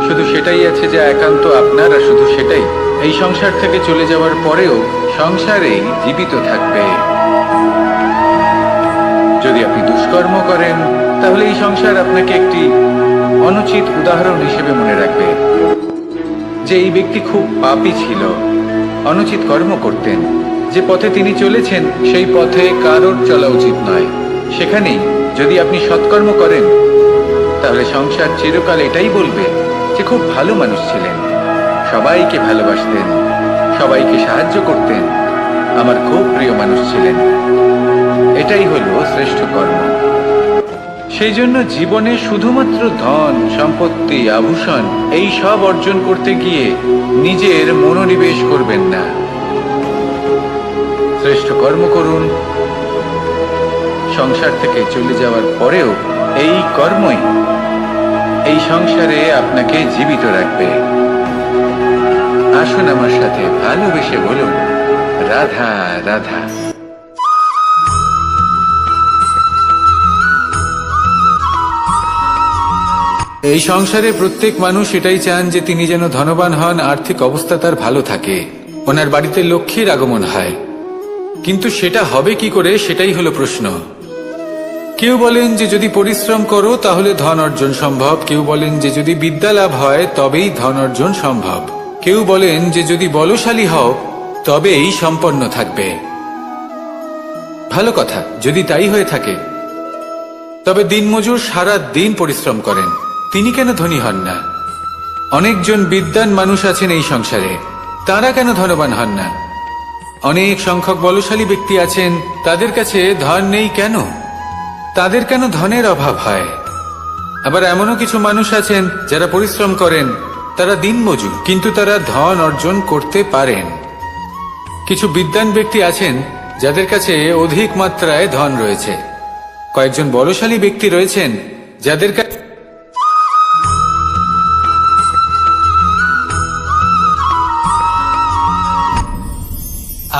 শুধু সেটাই আছে যা একান্ত আপনার, আর শুধু সেটাই এই সংসার থেকে চলে যাওয়ার পরেও সংসারেই জীবিত থাকবে। যদি আপনি দুষ্কর্ম করেন তাহলে এই সংসার আপনাকে একটি অনুচিত উদাহরণ হিসেবে মনে রাখবে যে এই ব্যক্তি খুব পাপী ছিল, অনুচিত কর্ম করতেন। যে পথে তিনি চলেছেন সেই পথে কারোর চলা উচিত নয়। সেখানেই যদি আপনি সৎকর্ম করেন তাহলে সংসার চিরকাল এটাই বলবে যে খুব ভালো মানুষ ছিলেন, সবাইকে ভালোবাসতেন, সবাইকে সাহায্য করতেন, আমার খুব প্রিয় মানুষ ছিলেন। এটাই হলো শ্রেষ্ঠ কর্ম। সেই জন্য জীবনে শুধুমাত্র ধন, সম্পত্তি, আভূষণ এই সব অর্জন করতে গিয়ে নিজের মনোনিবেশ করবেন না। শ্রেষ্ঠ কর্ম করুন। সংসার থেকে চলে যাওয়ার পরেও এই কর্মই এই সংসারে আপনাকে জীবিত রাখবে। আসুন আমার সাথে ভালোবেসে বলুন, রাধা রাধা। এই সংসারে প্রত্যেক মানুষ এটাই চান যে তিনি যেন ধনবান হন, আর্থিক অবস্থা তার ভালো থাকে, ওনার বাড়িতে লক্ষ্মীর আগমন হয়। কিন্তু সেটা হবে কি করে, সেটাই হলো প্রশ্ন। কেউ বলেন যে যদি পরিশ্রম করো তাহলে ধন অর্জন সম্ভব, কেউ বলেন যে যদি বিদ্যা লাভ হয় তবেই ধন অর্জন সম্ভব, কেউ বলেন যে যদি বলশালী হও তবেই সম্পন্ন থাকবে। ভালো কথা, যদি তাই হয়ে থাকে তবে দিনমজুর সারা দিন পরিশ্রম করেন, তিনি কেন ধনী হন না? অনেকজন বিদ্বান মানুষ আছেন এই সংসারে, তারা কেন ধনবান হন না? অনেক সংখ্যক বলশালী ব্যক্তি আছেন, তাদের কাছে ধন নেই কেন? তাদের কেন ধনের অভাব হয়? আবার এমনও কিছু মানুষ আছেন যারা পরিশ্রম করেন, তারা দিনমজুর, কিন্তু তারা ধন অর্জন করতে পারেন। কিছু বিদ্বান ব্যক্তি আছেন যাদের কাছে অধিক মাত্রায় ধন রয়েছে, কয়েকজন বলশালী ব্যক্তি রয়েছেন যাদের কাছে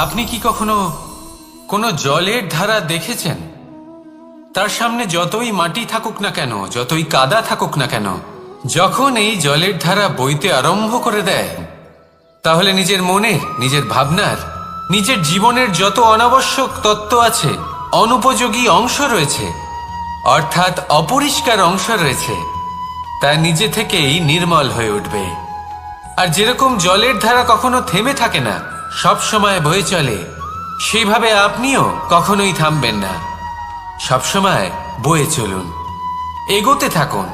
আপনি কি কখনো কোনো জলের ধারা দেখেছেন? তার সামনে যতই মাটি থাকুক না কেন, যতই কাদা থাকুক না কেন, যখন এই জলের ধারা বইতে আরম্ভ করে দেয় তাহলে নিজের মনের, নিজের ভাবনার, নিজের জীবনের যত অনাবশ্যক তত্ত্ব আছে অনুপযোগী অংশ রয়েছে, অর্থাৎ অপরিষ্কার অংশ রয়েছে, তা নিজে থেকেই নির্মল হয়ে উঠবে। আর যেরকম জলের ধারা কখনো থেমে থাকে না, সব সময় বয়ে চলে, সেইভাবে আপনিও কখনোই থামবেন না। সবসময় বয়ে চলুন, এগোতে থাকুন।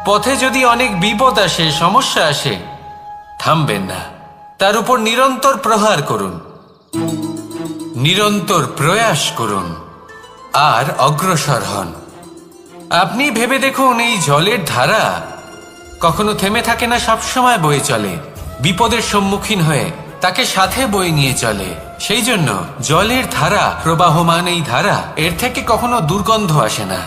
পথে যদি অনেক বিপদ আসে, সমস্যা আসে, থামবেন না, তার উপর নিরন্তর প্রহার করুন, নিরন্তর প্রয়াস করুন আর অগ্রসর হন। আপনি ভেবে দেখুন, এই জলের ধারা কখনো থেমে থাকে না, সবসময় বয়ে চলে, বিপদের সম্মুখীন হয়ে তাকে সাথে বয়ে নিয়ে চলে। সেই জন্য জলের ধারা, প্রবাহমান এই ধারা, এর থেকে কখনো দুর্গন্ধ আসে না,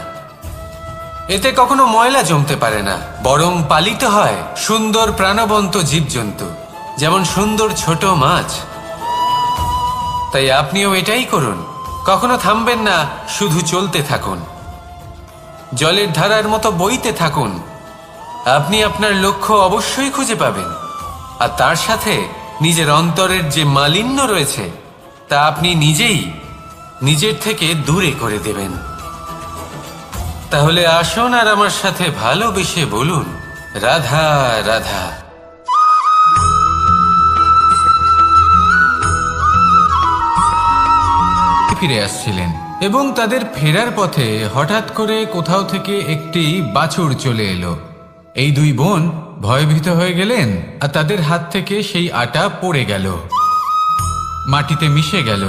এতে কখনো ময়লা জমতে পারে না, বরং পালিত হয় সুন্দর প্রাণবন্ত জীবজন্তু, যেমন সুন্দর ছোট মাছ। তাই আপনিও এটাই করুন, কখনো থামবেন না, শুধু চলতে থাকুন, জলের ধারার মতো বইতে থাকুন। আপনি আপনার লক্ষ্য অবশ্যই খুঁজে পাবেন, আর তার সাথে নিজের অন্তরের যে মালিন্য রয়েছে তা আপনি নিজেই নিজের থেকে দূরে করে দেবেন। তাহলে আসুন আর আমার সাথে ভালোবেসে বলুন, রাধা রাধা। ফিরে আসছিলেন এবং তাদের ফেরার পথে হঠাৎ করে কোথাও থেকে একটি বাছুর চলে এলো। এই দুই বোন ভয়ভীত হয়ে গেলেন, আর তাদের হাত থেকে সেই আটা পড়ে গেল, মাটিতে মিশে গেল।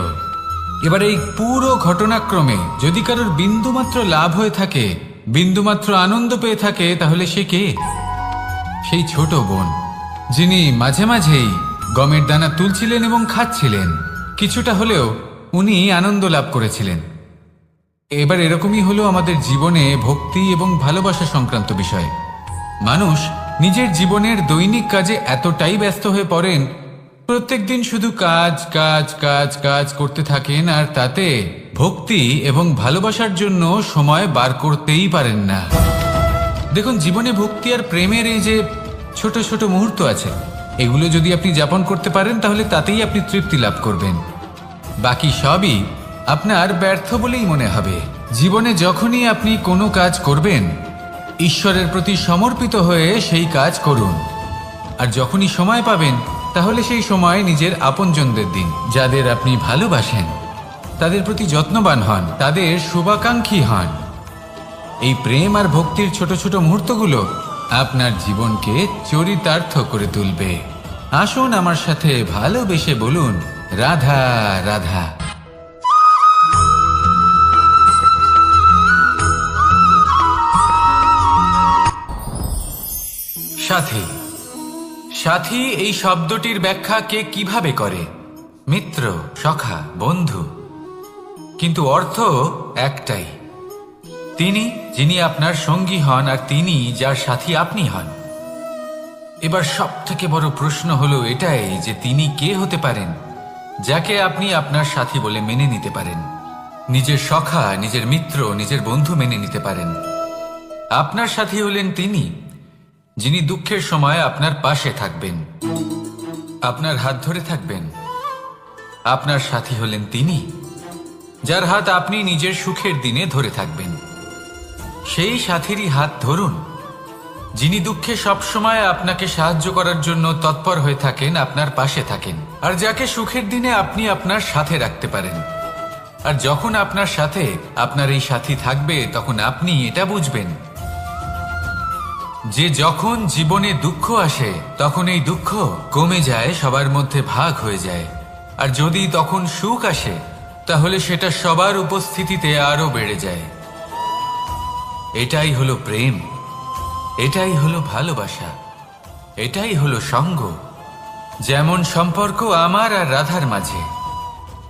এবার এই পুরো ঘটনাক্রমে যদি কারোর বিন্দুমাত্র লাভ হয়ে থাকে, বিন্দুমাত্র আনন্দ পেয়ে থাকে, তাহলে সে কে? সেই ছোট বোন, যিনি মাঝে মাঝেই গমের দানা তুলছিলেন এবং খাচ্ছিলেন। কিছুটা হলেও উনি আনন্দ লাভ করেছিলেন। এবার এরকমই হলো আমাদের জীবনে ভক্তি এবং ভালোবাসা সংক্রান্ত বিষয়। মানুষ নিজের জীবনের দৈনিক কাজে এতটাই ব্যস্ত হয়ে পড়েন, প্রত্যেকদিন শুধু কাজ কাজ কাজ কাজ করতে থাকেন, আর তাতে ভক্তি এবং ভালোবাসার জন্য সময় বার করতেই পারেন না। দেখুন, জীবনে ভক্তি আর প্রেমের এই যে ছোট ছোট মুহূর্ত আছে, এগুলো যদি আপনি যাপন করতে পারেন, তাহলে তাতেই আপনি তৃপ্তি লাভ করবেন। বাকি সবই আপনার ব্যর্থ বলেই মনে হবে। জীবনে যখনই আপনি কোনো কাজ করবেন, ঈশ্বরের প্রতি সমর্পিত হয়ে সেই কাজ করুন। আর যখনই সময় পাবেন, তাহলে সেই সময় নিজের আপনজনদের দিন, যাদের আপনি ভালোবাসেন, তাদের প্রতি যত্নবান হন, তাদের শুভাকাঙ্ক্ষী হন। এই প্রেম আর ভক্তির ছোট ছোট মুহূর্তগুলো আপনার জীবনকে চরিতার্থ করে তুলবে। আসুন আমার সাথে ভালোবেসে বলুন, রাধা রাধা। সাথী। সাথী এই শব্দটির ব্যাখ্যা কে কিভাবে করে? মিত্র, সখা, বন্ধু। কিন্তু অর্থ একটাই, তিনি যিনি আপনার সঙ্গী হন, আর তিনি যার সাথী আপনি হন। এবার সব থেকে বড় প্রশ্ন হলো এটাই যে তিনি কে হতে পারেন যাকে আপনি আপনার সাথী বলে মেনে নিতে পারেন, নিজের সখা, নিজের মিত্র, নিজের বন্ধু মেনে নিতে পারেন। আপনার সাথী হলেন তিনি যিনি দুঃখের সময় আপনার পাশে থাকবেন, আপনার হাত ধরে থাকবেন। আপনার সাথী হলেন তিনি যার হাত আপনি নিজের সুখের দিনে ধরে থাকবেন। সেই সাথীরই হাত ধরুন যিনি দুঃখে সবসময় আপনাকে সাহায্য করার জন্য তৎপর হয়ে থাকেন, আপনার পাশে থাকেন, আর যাকে সুখের দিনে আপনি আপনার সাথে রাখতে পারেন। আর যখন আপনার সাথে আপনার এই সাথী থাকবে, তখন আপনি এটা বুঝবেন যে যখন জীবনে দুঃখ আসে, তখন এই দুঃখ কমে যায়, সবার মধ্যে ভাগ হয়ে যায়। আর যদি তখন সুখ আসে, তাহলে সেটা সবার উপস্থিতিতে আরো বেড়ে যায়। এটাই হলো প্রেম, এটাই হলো ভালোবাসা, এটাই হলো সঙ্গ। যেমন সম্পর্ক আমার আর রাধার মাঝে।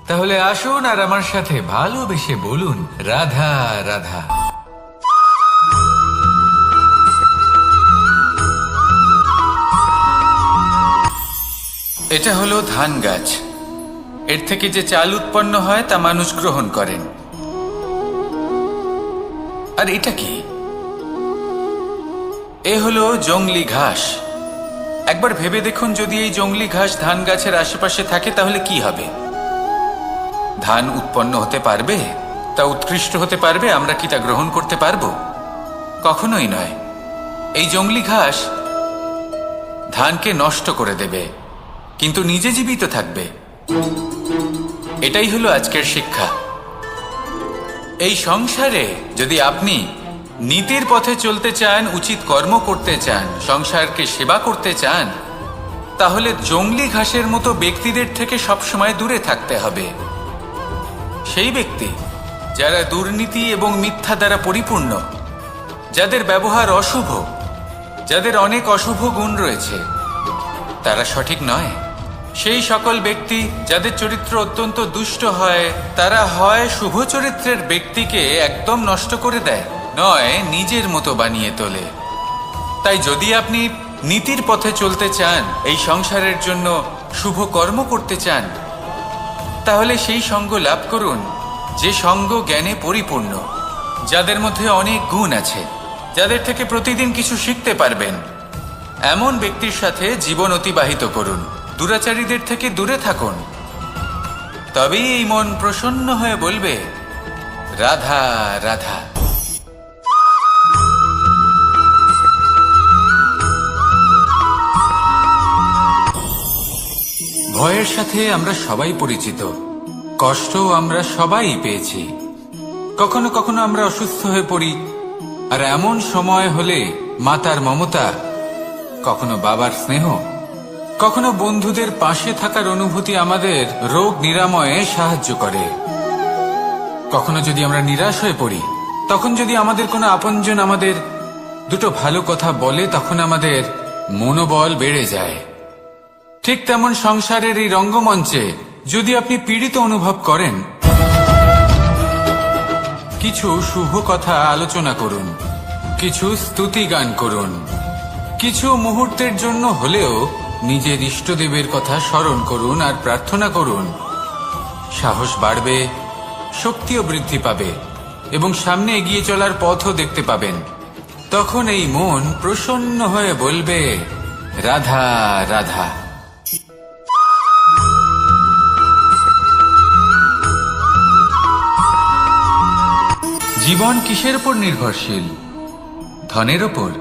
তাহলে আসুন আর আমার সাথে ভালোবেসে বলুন, রাধা রাধা। এটা হলো ধান গাছ। এর থেকে যে চাল উৎপন্ন হয় তা মানুষ গ্রহণ করেন। আর এটা কি? এ হলো জংলি ঘাস। একবার ভেবে দেখুন, যদি এই জংলি ঘাস ধান গাছের আশেপাশে থাকে, তাহলে কি হবে? ধান উৎপন্ন হতে পারবে, তা উৎকৃষ্ট হতে পারবে, আমরা কি তা গ্রহণ করতে পারবো? কখনোই নয়। এই জংলি ঘাস ধানকে নষ্ট করে দেবে, কিন্তু নিজে জীবিত থাকবে। এটাই হলো আজকের শিক্ষা। এই সংসারে যদি আপনি নীতির পথে চলতে চান, উচিত কর্ম করতে চান, সংসারকে সেবা করতে চান, তাহলে জংলি ঘাসের মতো ব্যক্তিদের থেকে সবসময় দূরে থাকতে হবে। সেই ব্যক্তি যারা দুর্নীতি এবং মিথ্যা দ্বারা পরিপূর্ণ, যাদের ব্যবহার অশুভ, যাদের অনেক অশুভ গুণ রয়েছে, তারা সঠিক নয়। সেই সকল ব্যক্তি যাদের চরিত্র অত্যন্ত দুষ্ট হয়, তারা হয় শুভ চরিত্রের ব্যক্তিকে একদম নষ্ট করে দেয়, নয় নিজের মতো বানিয়ে তোলে। তাই যদি আপনি নীতির পথে চলতে চান, এই সংসারের জন্য শুভ কর্ম করতে চান, তাহলে সেই সঙ্গ লাভ করুন যে সঙ্গ জ্ঞানে পরিপূর্ণ, যাদের মধ্যে অনেক গুণ আছে, যাদের থেকে প্রতিদিন কিছু শিখতে পারবেন। এমন ব্যক্তির সাথে জীবন অতিবাহিত করুন, দুরাচারীদের থেকে দূরে থাকুন। তবেই এই মন প্রসন্ন হয়ে বলবে, রাধা রাধা। ভয়ের সাথে আমরা সবাই পরিচিত, কষ্টও আমরা সবাই পেয়েছি। কখনো কখনো আমরা অসুস্থ হয়ে পড়ি, আর এমন সময় হলে মাতার মমতা, কখনো বাবার স্নেহ, কখনো বন্ধুদের পাশে থাকার অনুভূতি আমাদের রোগ নিরাময়ে সাহায্য করে। কখনো যদি আমরা নিরাশ হয়ে পড়ি, তখন যদি আমাদের কোনো আপনজন আমাদের দুটো ভালো কথা বলে, তখন আমাদের মনোবল বেড়ে যায়। ঠিক তেমন সংসারের এই রঙ্গমঞ্চে যদি আপনি পীড়িত অনুভব করেন, কিছু শুভ কথা আলোচনা করুন, কিছু স্তুতি গান করুন, কিছু মুহূর্তের জন্য হলেও নিজের ইষ্টদেবের কথা স্মরণ করুন আর প্রার্থনা করুন। সাহস বাড়বে, শক্তিও বৃদ্ধি পাবে এবং সামনে এগিয়ে চলার পথও দেখতে পাবেন। তখন এই মন প্রসন্ন হয়ে বলবে, রাধা রাধা। জীবন কিসের উপর নির্ভরশীল? ধনের ওপর।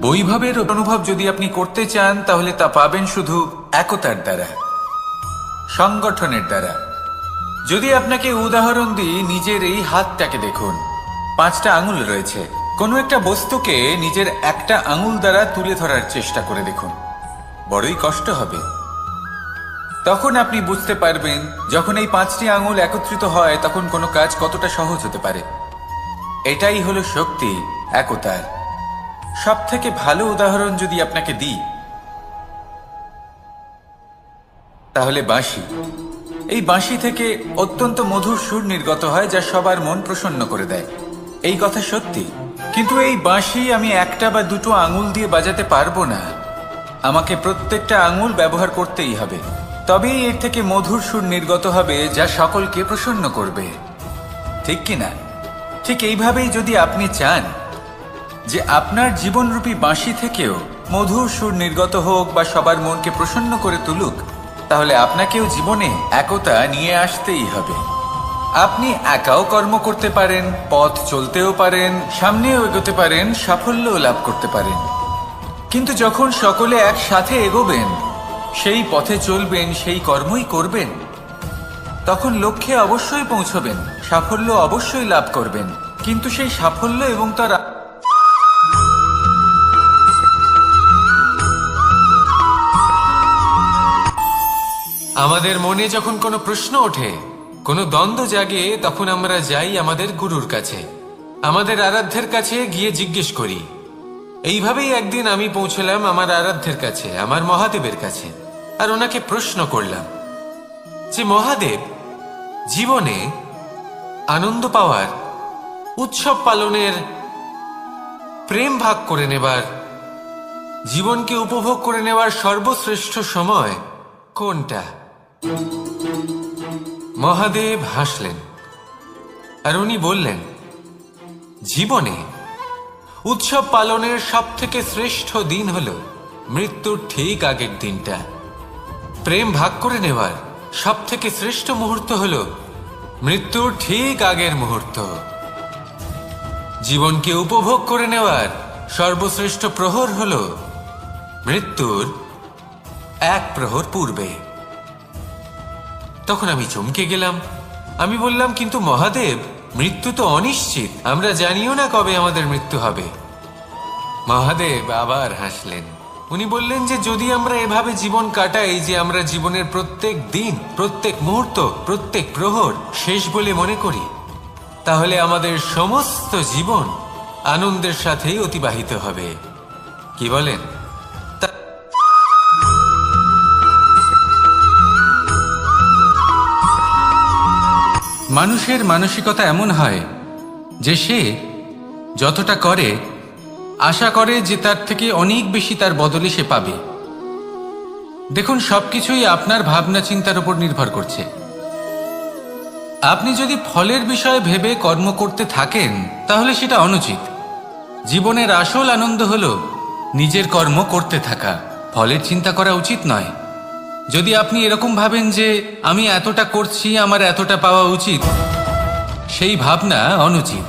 বৈভবের অনুভব যদি আপনি করতে চান, তাহলে তা পাবেন শুধু একতার দ্বারা, সংগঠনের দ্বারা। যদি আপনাকে উদাহরণ দিই, নিজের এই হাতটাকে দেখুন, 5টা আঙুল রয়েছে। কোনো একটা বস্তুকে নিজের একটা আঙুল দ্বারা তুলে ধরার চেষ্টা করে দেখুন, বড়ই কষ্ট হবে। তখন আপনি বুঝতে পারবেন, যখন এই 5টি আঙুল একত্রিত হয়, তখন কোনো কাজ কতটা সহজ হতে পারে। এটাই হলো শক্তি, একতার। সব থেকে ভালো উদাহরণ যদি আপনাকে দিই, তাহলে বাঁশি। এই বাঁশি থেকে অত্যন্ত মধুর সুর নির্গত হয়, যা সবার মন প্রসন্ন করে দেয়। এই কথা সত্যি। কিন্তু এই বাঁশি আমি একটা বা দুটো আঙুল দিয়ে বাজাতে পারবো না। আমাকে প্রত্যেকটা আঙুল ব্যবহার করতেই হবে, তবেই এর থেকে মধুর সুর নির্গত হবে, যা সকলকে প্রসন্ন করবে। ঠিক কিনা? ঠিক এইভাবেই যদি আপনি চান যে আপনার জীবনরূপী বাঁশি থেকেও মধুর সুর নির্গত হোক বা সবার মনকে প্রসন্ন করে তুলুক, তাহলে আপনাকেও জীবনে একতা নিয়ে আসতেই হবে। আপনি একাও কর্ম করতে পারেন, পথ চলতেও পারেন, সামনেও এগোতে পারেন, সাফল্যও লাভ করতে পারেন। কিন্তু যখন সকলে একসাথে এগোবেন, সেই পথে চলবেন, সেই কর্মই করবেন, তখন লক্ষ্যে অবশ্যই পৌঁছবেন, সাফল্য অবশ্যই লাভ করবেন। কিন্তু সেই সাফল্য এবং তার আমাদের মনে যখন কোনো প্রশ্ন ওঠে, কোনো দ্বন্দ্ব জাগে, তখন আমরা যাই আমাদের গুরুর কাছে, আমাদের আরাধ্যের কাছে গিয়ে জিজ্ঞেস করি। এইভাবেই একদিন আমি পৌঁছলাম আমার আরাধ্যের কাছে, আমার মহাদেবের কাছে, আর ওনাকে প্রশ্ন করলাম যে, মহাদেব, জীবনে আনন্দ পাওয়ার, উৎসব পালনের, প্রেম ভাগ করে নেবার, জীবনকে উপভোগ করে নেওয়ার সর্বশ্রেষ্ঠ সময় কোনটা? মহাদেব হাসলেন আর উনি বললেন, জীবনে উৎসব পালনের সব থেকে শ্রেষ্ঠ দিন হল মৃত্যুর ঠিক আগের দিনটা। প্রেম ভাগ করে নেওয়ার সব থেকে শ্রেষ্ঠ মুহূর্ত হল মৃত্যুর ঠিক আগের মুহূর্ত। জীবনকে উপভোগ করে নেওয়ার সর্বশ্রেষ্ঠ প্রহর হল মৃত্যুর এক প্রহর পূর্বে। তখন আমি চমকে গেলাম। আমি বললাম, কিন্তু মহাদেব, মৃত্যু তো অনিশ্চিত, আমরা জানিও না কবে আমাদের মৃত্যু হবে। মহাদেব আবার হাসলেন। উনি বললেন যে যদি আমরা এভাবে জীবন কাটাই যে আমরা জীবনের প্রত্যেক দিন, প্রত্যেক মুহূর্ত, প্রত্যেক প্রহর শেষ বলে মনে করি, তাহলে আমাদের সমস্ত জীবন আনন্দের সাথেই অতিবাহিত হবে। কি বলেন? মানুষের মানসিকতা এমন হয় যে সে যতটা করে আশা করে যে তার থেকে অনেক বেশি তার বদলে সে পাবে। দেখুন, সবকিছুই আপনার ভাবনা চিন্তার উপর নির্ভর করছে। আপনি যদি ফলের বিষয়ে ভেবে কর্ম করতে থাকেন তাহলে সেটা অনুচিত। জীবনের আসল আনন্দ হলো নিজের কর্ম করতে থাকা, ফলের চিন্তা করা উচিত নয়। যদি আপনি এরকম ভাবেন যে আমি এতটা করছি, আমার এতটা পাওয়া উচিত, সেই ভাবনা অনুচিত।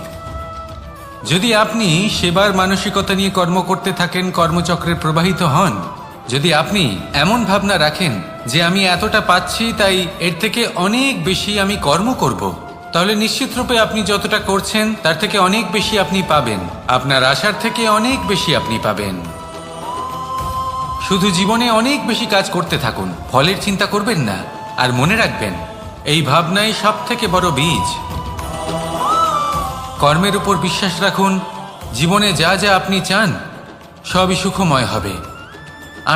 যদি আপনি সেবার মানসিকতা নিয়ে কর্ম করতে থাকেন, কর্মচক্রে প্রবাহিত হন, যদি আপনি এমন ভাবনা রাখেন যে আমি এতটা পাচ্ছি তাই এর থেকে অনেক বেশি আমি কর্ম করব, তাহলে নিশ্চিতরূপে আপনি যতটা করছেন তার থেকে অনেক বেশি আপনি পাবেন। আপনার আশার থেকে অনেক বেশি আপনি পাবেন। শুধু জীবনে অনেক বেশি কাজ করতে থাকুন, ফলের চিন্তা করবেন না। আর মনে রাখবেন, এই ভাবনাই সব থেকে বড় বীজ। কর্মের উপর বিশ্বাস রাখুন। জীবনে যা যা আপনি চান সবই সুখময় হবে।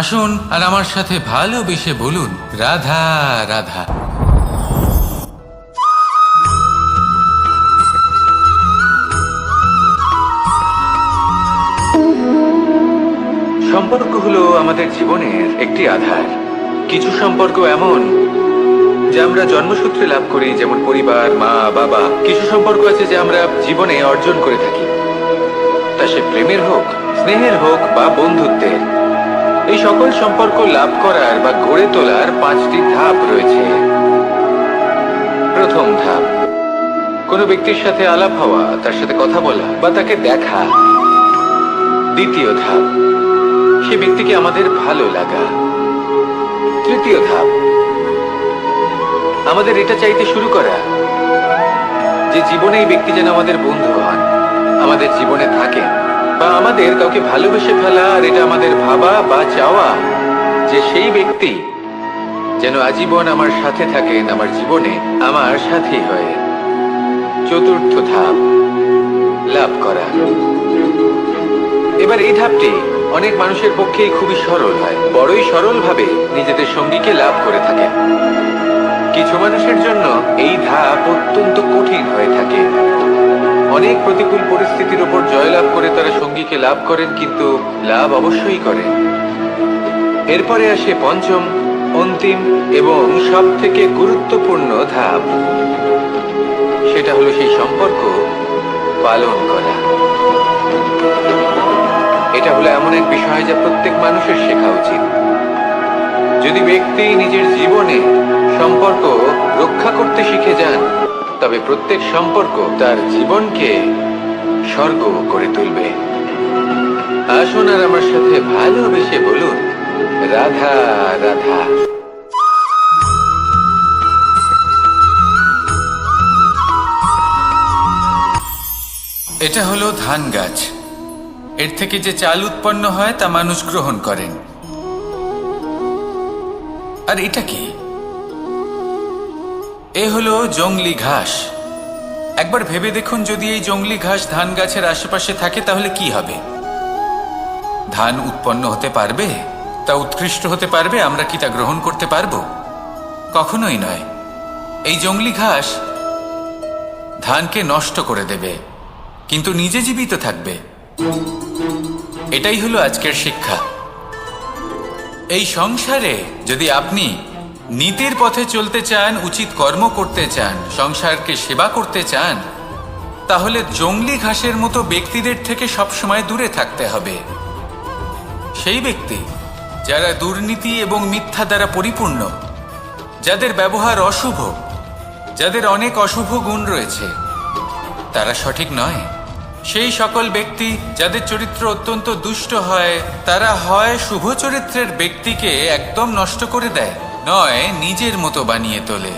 আসুন আর আমার সাথে ভালোবেসে বলুন, রাধা রাধা। সম্পর্ক হলো আমাদের জীবনের একটি আধার। কিছু সম্পর্ক এমন যা আমরা জন্মসূত্রে লাভ করি, যেমন পরিবার, মা, বাবা। কিছু সম্পর্ক আছে যা আমরা জীবনে অর্জন করে থাকি, তা সে প্রেমের হোক, স্নেহের হোক বা বন্ধুত্বের। এই সকল সম্পর্ক লাভ করার বা গড়ে তোলার 5টি ধাপ রয়েছে। প্রথম ধাপ, কোনো ব্যক্তির সাথে আলাপ হওয়া, তার সাথে কথা বলা বা তাকে দেখা। দ্বিতীয় ধাপ, সে ব্যক্তিকে আমাদের ভালো লাগা। তৃতীয় ধাপ, আমাদের এটা চাইতে শুরু করা যে জীবনে এই ব্যক্তি যেন আমাদের বন্ধু হন, আমাদের জীবনে থাকেন, বা আমাদের কাউকে ভালোবেসে ফেলা। আর এটা আমাদের ভাবা বা চাওয়া যে সেই ব্যক্তি যেন আজীবন আমার সাথে থাকেন, আমার জীবনে আমার সাথী হয়ে। চতুর্থ ধাপ, লাভ করা। এবার এই ধাপটি অনেক মানুষের পক্ষেই খুবই সরল হয়, বড়ই সরলভাবে নিজেদের সঙ্গীকে লাভ করে থাকেন। কিছু মানুষের জন্য এই ধাপ অত্যন্ত কঠিন হয়ে থাকে। অনেক প্রতিকূল পরিস্থিতির উপর জয়লাভ করে তারা সঙ্গীকে লাভ করেন, কিন্তু লাভ অবশ্যই করেন। এরপরে আসে পঞ্চম, অন্তিম এবং সব থেকে গুরুত্বপূর্ণ ধাপ। সেটা হলো সেই সম্পর্ক পালন করা। এটা হলো এমন এক বিষয় যা প্রত্যেক মানুষের শেখা উচিত। যদি ব্যক্তি নিজের জীবনে সম্পর্ক রক্ষা করতে শিখে যান, তবে প্রত্যেক সম্পর্ক তার জীবনকে স্বর্গ করে তুলবে। আসুন আর আমার সাথে ভালোবেসে বলুন, রাধা রাধা। এটা হলো ধান গাছ। এর থেকে যে চাল উৎপন্ন হয় তা মানুষ গ্রহণ করেন। আর এটা কি? এ হলো জংলি ঘাস। একবার ভেবে দেখুন, যদি এই জংলি ঘাস ধান গাছের আশেপাশে থাকে তাহলে কি হবে? ধান উৎপন্ন হতে পারবে? তা উৎকৃষ্ট হতে পারবে? আমরা কি তা গ্রহণ করতে পারবো? কখনোই নয়। এই জংলি ঘাস ধানকে নষ্ট করে দেবে, কিন্তু নিজে জীবিত থাকবে। এটাই হলো আজকের শিক্ষা। এই সংসারে যদি আপনি নীতির পথে চলতে চান, উচিত কর্ম করতে চান, সংসারকে সেবা করতে চান, তাহলে জংলি ঘাসের মতো ব্যক্তিদের থেকে সবসময় দূরে থাকতে হবে। সেই ব্যক্তি যারা দুর্নীতি এবং মিথ্যা দ্বারা পরিপূর্ণ, যাদের ব্যবহার অশুভ, যাদের অনেক অশুভ গুণ রয়েছে, তারা সঠিক নয়। সেই সকল ব্যক্তি যাদের চরিত্র অত্যন্ত দুষ্ট হয়, তারা হয় শুভ চরিত্রের ব্যক্তিকে একদম নষ্ট করে দেয়, নয় নিজের মতো বানিয়ে তোলে।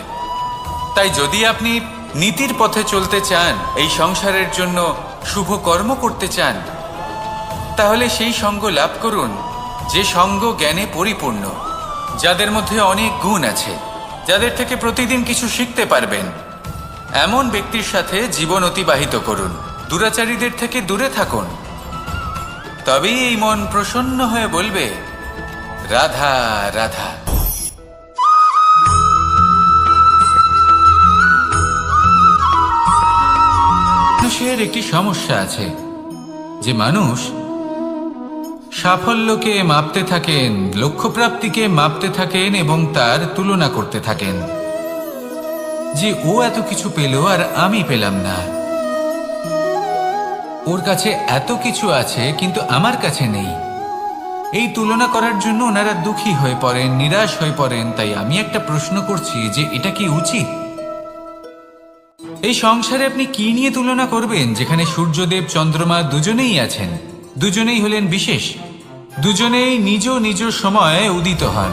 তাই যদি আপনি নীতির পথে চলতে চান, এই সংসারের জন্য শুভ কর্ম করতে চান, তাহলে সেই সঙ্গ লাভ করুন যে সঙ্গ জ্ঞানে পরিপূর্ণ, যাদের মধ্যে অনেক গুণ আছে, যাদের থেকে প্রতিদিন কিছু শিখতে পারবেন। এমন ব্যক্তির সাথে জীবন অতিবাহিত করুন, দুরাচারীদের থেকে দূরে থাকুন। তবেই এই মন প্রসন্ন হয়ে বলবে, রাধা রাধা। মানুষের একটি সমস্যা আছে যে মানুষ সাফল্যকে মাপতে থাকেন, লক্ষ্যপ্রাপ্তিকে মাপতে থাকেন এবং তার তুলনা করতে থাকেন যে ও এত কিছু পেল আর আমি পেলাম না, ওর কাছে এত কিছু আছে কিন্তু আমার কাছে নেই। এই তুলনা করার জন্য ওনারা দুঃখী হয়ে পড়েন, নিরাশ হয়ে পড়েন। তাই আমি একটা প্রশ্ন করছি যে এটা কি উচিত? এই সংসারে আপনি কি নিয়ে তুলনা করবেন, যেখানে সূর্যদেব চন্দ্রমা দুজনেই আছেন, দুজনেই হলেন বিশেষ, দুজনেই নিজ নিজ সময়ে উদিত হন।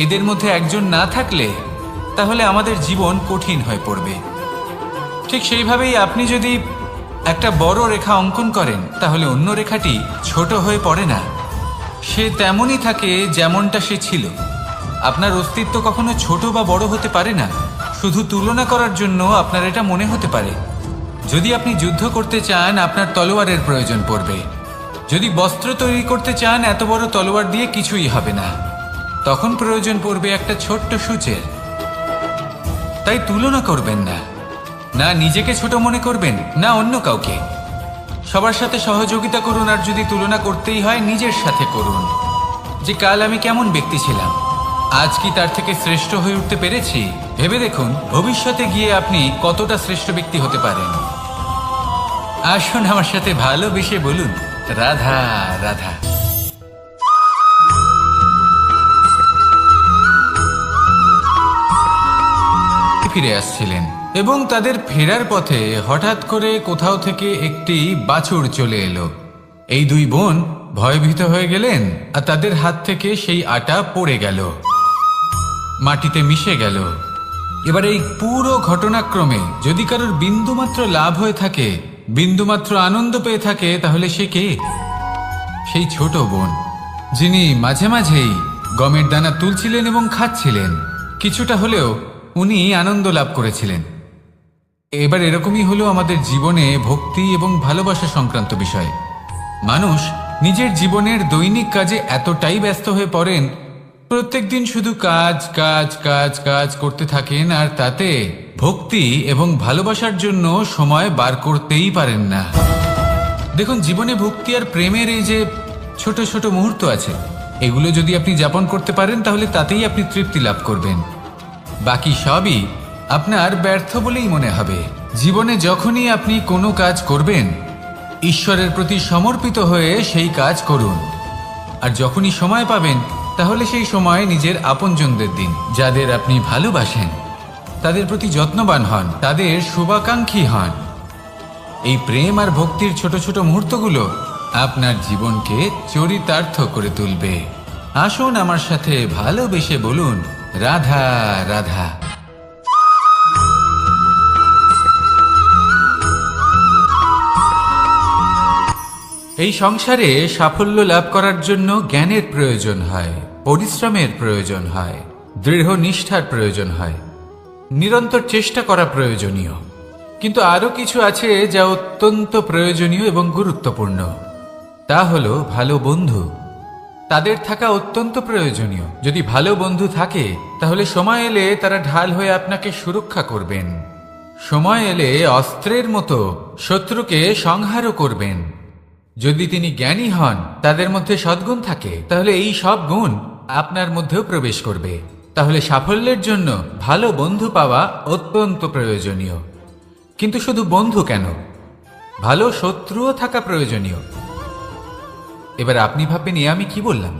এদের মধ্যে একজন না থাকলে তাহলে আমাদের জীবন কঠিন হয়ে পড়বে। ঠিক সেইভাবেই আপনি যদি একটা বড় রেখা অঙ্কন করেন, তাহলে অন্য রেখাটি ছোট হয়ে পড়ে না, সে তেমনই থাকে যেমনটা সে ছিল। আপনার অস্তিত্ব কখনো ছোট বা বড় হতে পারে না। শুধু তুলনা করার জন্য আপনার এটা মনে হতে পারে। যদি আপনি যুদ্ধ করতে চান, আপনার তলোয়ারের প্রয়োজন পড়বে। যদি বস্ত্র তৈরি করতে চান, এত বড় তলোয়ার দিয়ে কিছুই হবে না, তখন প্রয়োজন পড়বে একটা ছোট্ট সূচের। তাই তুলনা করবেন না, না নিজেকে ছোট মনে করবেন, না অন্য কাউকে। সবার সাথে সহযোগিতা করুন, আর যদি তুলনা করতেই হয় নিজের সাথে করুন, যে কাল আমি কেমন ব্যক্তি ছিলাম, আজ কি তার থেকে শ্রেষ্ঠ হয়ে উঠতে পেরেছি। ভেবে দেখুন ভবিষ্যতে গিয়ে আপনি কতটা শ্রেষ্ঠ ব্যক্তি হতে পারেন। আসুন আমার সাথে ভালোবেসে বলুন, রাধা রাধা। ফিরে আসছিলেন এবং তাদের ফেরার পথে হঠাৎ করে কোথাও থেকে একটি বাছুর চলে এলো। এই দুই বোন ভয়ভীত হয়ে গেলেন, আর তাদের হাত থেকে সেই আটা পড়ে গেল, মাটিতে মিশে গেল। এবার এই পুরো ঘটনাক্রমে যদি কারোর বিন্দুমাত্র লাভ হয়ে থাকে, বিন্দুমাত্র আনন্দ পেয়ে থাকে, তাহলে সে কে? সেই ছোট বোন, যিনি মাঝে মাঝেই গমের দানা তুলছিলেন এবং খাচ্ছিলেন। কিছুটা হলেও উনি আনন্দ লাভ করেছিলেন। এবার এরকমই হলো আমাদের জীবনে ভক্তি এবং ভালোবাসা সংক্রান্ত বিষয়। মানুষ নিজের জীবনের দৈনিক কাজে এতটাই ব্যস্ত হয়ে পড়েন, প্রত্যেকদিন শুধু কাজ কাজ কাজ কাজ করতে থাকেন, আর তাতে ভক্তি এবং ভালোবাসার জন্য সময় বার করতেই পারেন না। দেখুন, জীবনে ভক্তি আর প্রেমের এই যে ছোট ছোট মুহূর্ত আছে, এগুলো যদি আপনি যাপন করতে পারেন, তাহলে তাতেই আপনি তৃপ্তি লাভ করবেন। বাকি সবই আপনার ব্যর্থ বলেই মনে হবে। জীবনে যখনই আপনি কোনো কাজ করবেন, ঈশ্বরের প্রতি সমর্পিত হয়ে সেই কাজ করুন। আর যখনই সময় পাবেন, তাহলে সেই সময় নিজের আপনজনদের দিন, যাদের আপনি ভালোবাসেন, তাদের প্রতি যত্নবান হন, তাদের শুভাকাঙ্ক্ষী হন। এই প্রেম আর ভক্তির ছোট ছোট মুহূর্তগুলো আপনার জীবনকে চরিতার্থ করে তুলবে। আসুন আমার সাথে ভালোবেসে বলুন, রাধা রাধা। এই সংসারে সাফল্য লাভ করার জন্য জ্ঞানের প্রয়োজন হয়, পরিশ্রমের প্রয়োজন হয়, দৃঢ় নিষ্ঠার প্রয়োজন হয়, নিরন্তর চেষ্টা করা প্রয়োজনীয়। কিন্তু আরো কিছু আছে যা অত্যন্ত প্রয়োজনীয় এবং গুরুত্বপূর্ণ। তা হলো ভালো বন্ধু। তাদের থাকা অত্যন্ত প্রয়োজনীয়। যদি ভালো বন্ধু থাকে, তাহলে সময় এলে তারা ঢাল হয়ে আপনাকে সুরক্ষা করবেন। সময় এলে অস্ত্রের মতো শত্রুকে সংহারও করবেন। যদি তিনি জ্ঞানী হন, তাদের মধ্যে সদ্গুণ থাকে, তাহলে এই সব গুণ আপনার মধ্যেও প্রবেশ করবে। তাহলে সাফল্যের জন্য ভালো বন্ধু পাওয়া অত্যন্ত প্রয়োজনীয়। কিন্তু শুধু বন্ধু কেন, ভালো শত্রুও থাকা প্রয়োজনীয়। এবার আপনি ভাববেন, আমি কি বললাম?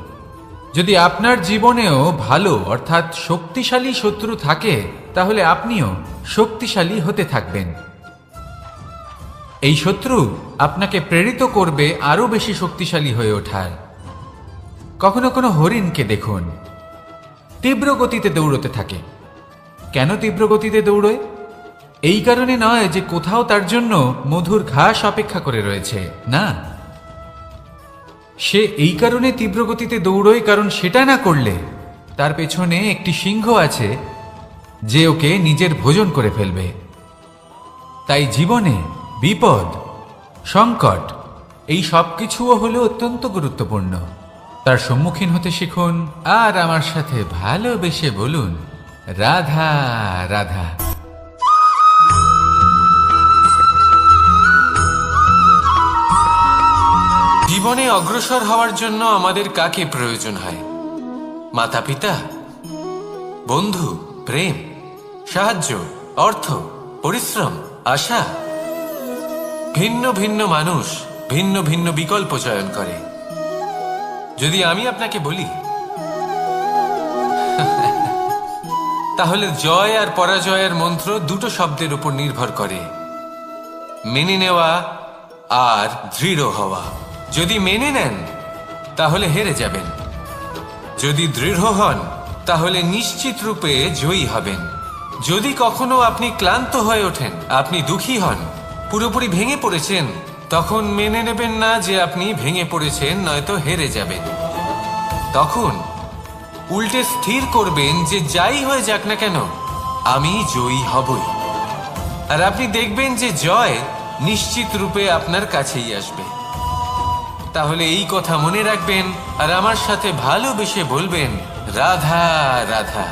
যদি আপনার জীবনেও ভালো অর্থাৎ শক্তিশালী শত্রু থাকে, তাহলে আপনিও শক্তিশালী হতে থাকবেন। এই শত্রু আপনাকে প্রেরিত করবে আরো বেশি শক্তিশালী হয়ে ওঠার। কখনো কোনো হরিণকে দেখুন, তীব্র গতিতে দৌড়তে থাকে। কেন তীব্র গতিতে দৌড়য়? এই কারণে নয় যে কোথাও তার জন্য মধুর ঘাস অপেক্ষা করে রয়েছে, না। সে এই কারণে তীব্র গতিতে দৌড়য় কারণ সেটা না করলে তার পেছনে একটি সিংহ আছে যে ওকে নিজের ভোজন করে ফেলবে। তাই জীবনে বিপদ, সংকট এই সব কিছুও হলো অত্যন্ত গুরুত্বপূর্ণ। তার সম্মুখীন হতে শিখুন আর আমার সাথে ভালোবেসে বলুন, রাধা রাধা। জীবনে অগ্রসর হওয়ার জন্য আমাদের কাকে প্রয়োজন হয়? মাতা পিতা, বন্ধু, প্রেম, সাহায্য, অর্থ, পরিশ্রম, আশা। ভিন্ন ভিন্ন মানুষ ভিন্ন ভিন্ন বিকল্প চয়ন করে। যদি আমি আপনাকে বলি তাহলে জয় আর পরাজয়ের মন্ত্র দুটো শব্দের উপর নির্ভর করে, মেনে নেওয়া আর দৃঢ় হওয়া। যদি মেনে নেন তাহলে হেরে যাবেন, যদি দৃঢ় হন তাহলে নিশ্চিত রূপে জয়ী হবেন। যদি কখনো আপনি ক্লান্ত হয়ে ওঠেন, আপনি দুঃখী হন, পুরোপুরি ভেঙে পড়েছেন, তখন মেনে নেবেন না যে আপনি ভেঙে পড়েছেন, নয়তো হেরে যাবেন। তখন উল্টে স্থির করবেন যে যাই হয়ে যাক না কেন আমি জয়ী হবই। আর আপনি দেখবেন যে জয় নিশ্চিত রূপে আপনার কাছেই আসবে। তাহলে এই কথা মনে রাখবেন আর আমার সাথে ভালোবেসে বলবেন, রাধা রাধা।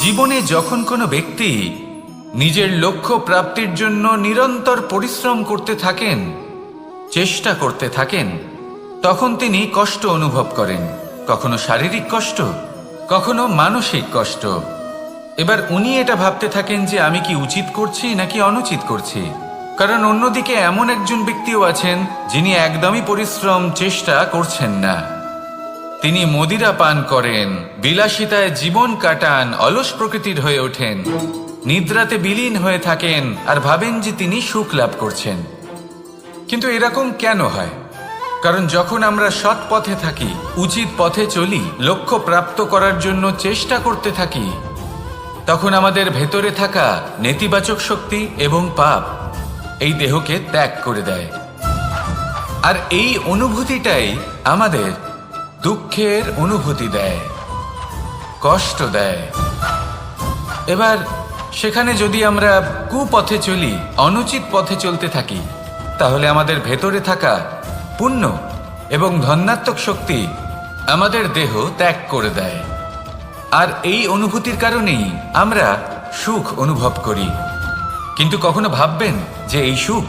জীবনে যখন কোনো ব্যক্তি নিজের লক্ষ্য প্রাপ্তির জন্য নিরন্তর পরিশ্রম করতে থাকেন, চেষ্টা করতে থাকেন, তখন তিনি কষ্ট অনুভব করেন। কখনো শারীরিক কষ্ট, কখনো মানসিক কষ্ট। এবার উনি এটা ভাবতে থাকেন যে আমি কি উচিত করছি নাকি অনুচিত করছি। কারণ অন্যদিকে এমন একজন ব্যক্তিও আছেন যিনি একদমই পরিশ্রম চেষ্টা করছেন না। তিনি মদিরা পান করেন, বিলাসিতায় জীবন কাটান, অলস প্রকৃতির হয়ে ওঠেন, নিদ্রাতে বিলীন হয়ে থাকেন আর ভাবেন যে তিনি সুখ লাভ করছেন। কিন্তু এরকম কেন হয়? কারণ যখন আমরা সৎ পথে থাকি, উচিত পথে চলি, লক্ষ্য প্রাপ্ত করার জন্য চেষ্টা করতে থাকি, তখন আমাদের ভেতরে থাকা নেতিবাচক শক্তি এবং পাপ এই দেহকে ত্যাগ করে দেয়। আর এই অনুভূতিটাই আমাদের দুঃখের অনুভূতি দেয়, কষ্ট দেয়। এবার সেখানে যদি আমরা কুপথে চলি, অনুচিত পথে চলতে থাকি, তাহলে আমাদের ভেতরে থাকা পুণ্য এবং ধনাত্মক শক্তি আমাদের দেহ ত্যাগ করে দেয়। আর এই অনুভূতির কারণেই আমরা সুখ অনুভব করি। কিন্তু কখনো ভাববেন যে এই সুখ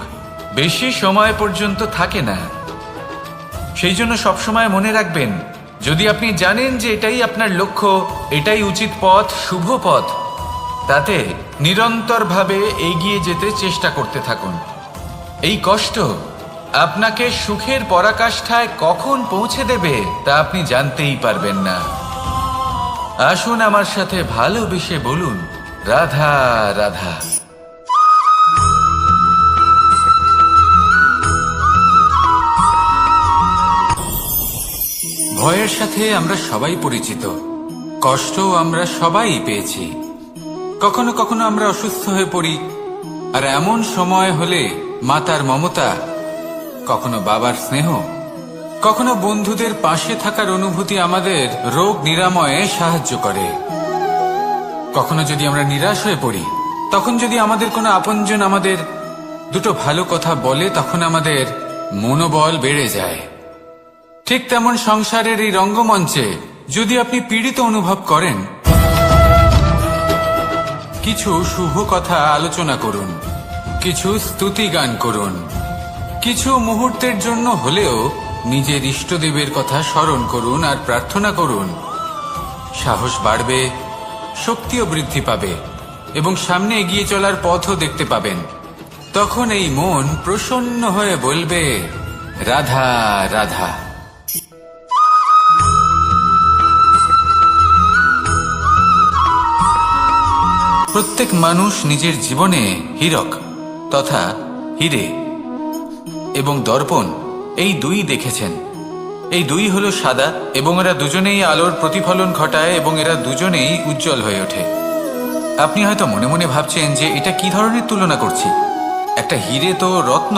বেশি সময় পর্যন্ত থাকে না। সেই জন্য সবসময় মনে রাখবেন, যদি আপনি জানেন যে এটাই আপনার লক্ষ্য, এটাই উচিত পথ, শুভ পথ, তাতে নিরন্তরভাবে এগিয়ে যেতে চেষ্টা করতে থাকুন। এই কষ্ট আপনাকে সুখের পরাকাষ্ঠায় কখন পৌঁছে দেবে তা আপনি জানতেই পারবেন না। আসুন আমার সাথে ভালোবেসে বলুন, রাধা রাধা। ভয়ের সাথে আমরা সবাই পরিচিত, কষ্টও আমরা সবাই পেয়েছি। কখনো কখনো আমরা অসুস্থ হয়ে পড়ি, আর এমন সময় হলে মাতার মমতা, কখনো বাবার স্নেহ, কখনো বন্ধুদের পাশে থাকার অনুভূতি আমাদের রোগ নিরাময়ে সাহায্য করে। কখনো যদি আমরা নিরাশ হয়ে পড়ি, তখন যদি আমাদের কোনো আপনজন আমাদের দুটো ভালো কথা বলে, তখন আমাদের মনোবল বেড়ে যায়। ঠিক তেমন সংসারের এই রঙ্গমঞ্চে যদি আপনি পীড়িত অনুভব করেন, কিছু শুভ কথা আলোচনা করুন, কিছু স্তুতি গান করুন, কিছু মুহূর্তের জন্য হলেও নিজের ইষ্টদেবের কথা স্মরণ করুন আর প্রার্থনা করুন। সাহস বাড়বে, শক্তিও বৃদ্ধি পাবে এবং সামনে এগিয়ে চলার পথও দেখতে পাবেন। তখন এই মন প্রসন্ন হয়ে বলবে, রাধা রাধা। প্রত্যেক মানুষ নিজের জীবনে হীরক তথা হীরে এবং দর্পণ এই দুই দেখেছেন। এই দুই হলো সাদা এবং এরা দুজনেই আলোর প্রতিফলন ঘটায় এবং এরা দুজনেই উজ্জ্বল হয়ে ওঠে। আপনি হয়তো মনে মনে ভাবছেন যে এটা কি ধরনের তুলনা করছি। একটা হীরে তো রত্ন,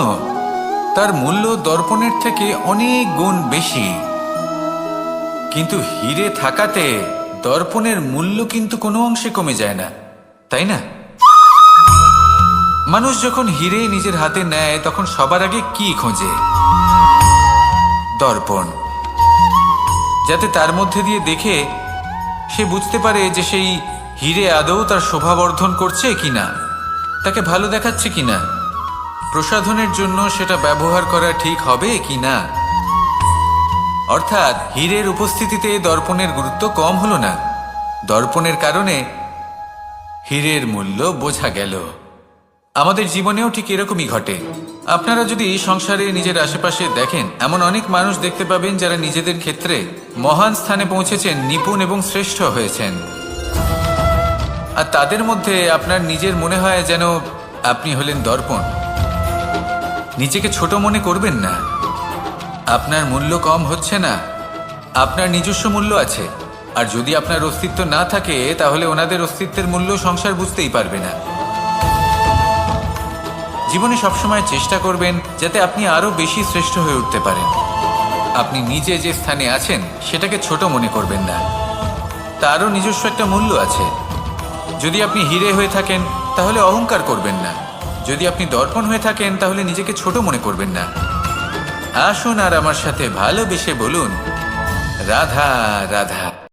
তার মূল্য দর্পণের থেকে অনেক গুণ বেশি। কিন্তু হীরে থাকাতে দর্পণের মূল্য কিন্তু কোনো অংশে কমে যায় না, তাই না? মানুষ যখন হীরে নিজের হাতে নেয় তখন সবার আগে কি খোঁজে? দর্পণ, যাতে তার মধ্যে দিয়ে দেখে সে বুঝতে পারে যে সেই হীরে আদৌ তার শোভাবর্ধন করছে কিনা, তাকে ভালো দেখাচ্ছে কিনা, প্রসাধনের জন্য সেটা ব্যবহার করা ঠিক হবে কিনা। অর্থাৎ হীরের উপস্থিতিতে দর্পণের গুরুত্ব কম হলো না, দর্পণের কারণে হীরের মূল্য বোঝা গেল। আমাদের জীবনেও ঠিক এরকমই ঘটে। আপনারা যদি সংসারে নিজের আশেপাশে দেখেন, এমন অনেক মানুষ দেখতে পাবেন যারা নিজেদের ক্ষেত্রে মহান স্থানে পৌঁছেছেন, নিপুণ এবং শ্রেষ্ঠ হয়েছেন। আর তাদের মধ্যে আপনার নিজের মনে হয় যেন আপনি হলেন দর্পণ। নিজেকে ছোট মনে করবেন না। আপনার মূল্য কম হচ্ছে না, আপনার নিজস্ব মূল্য আছে। আর যদি আপনার অস্তিত্ব না থাকে তাহলে ওনাদের অস্তিত্বের মূল্য সংসার বুঝতেই পারবে না। জীবনে সবসময় চেষ্টা করবেন যাতে আপনি আরো বেশি শ্রেষ্ঠ হয়ে উঠতে পারেন। আপনি নিজে যে স্থানে আছেন সেটাকে ছোট মনে করবেন না, তারও নিজস্ব একটা মূল্য আছে। যদি আপনি হীরে হয়ে থাকেন তাহলে অহংকার করবেন না, যদি আপনি দর্পণ হয়ে থাকেন তাহলে নিজেকে ছোট মনে করবেন না। আসুন আর আমার সাথে ভালোবেসে বলুন, রাধা রাধা।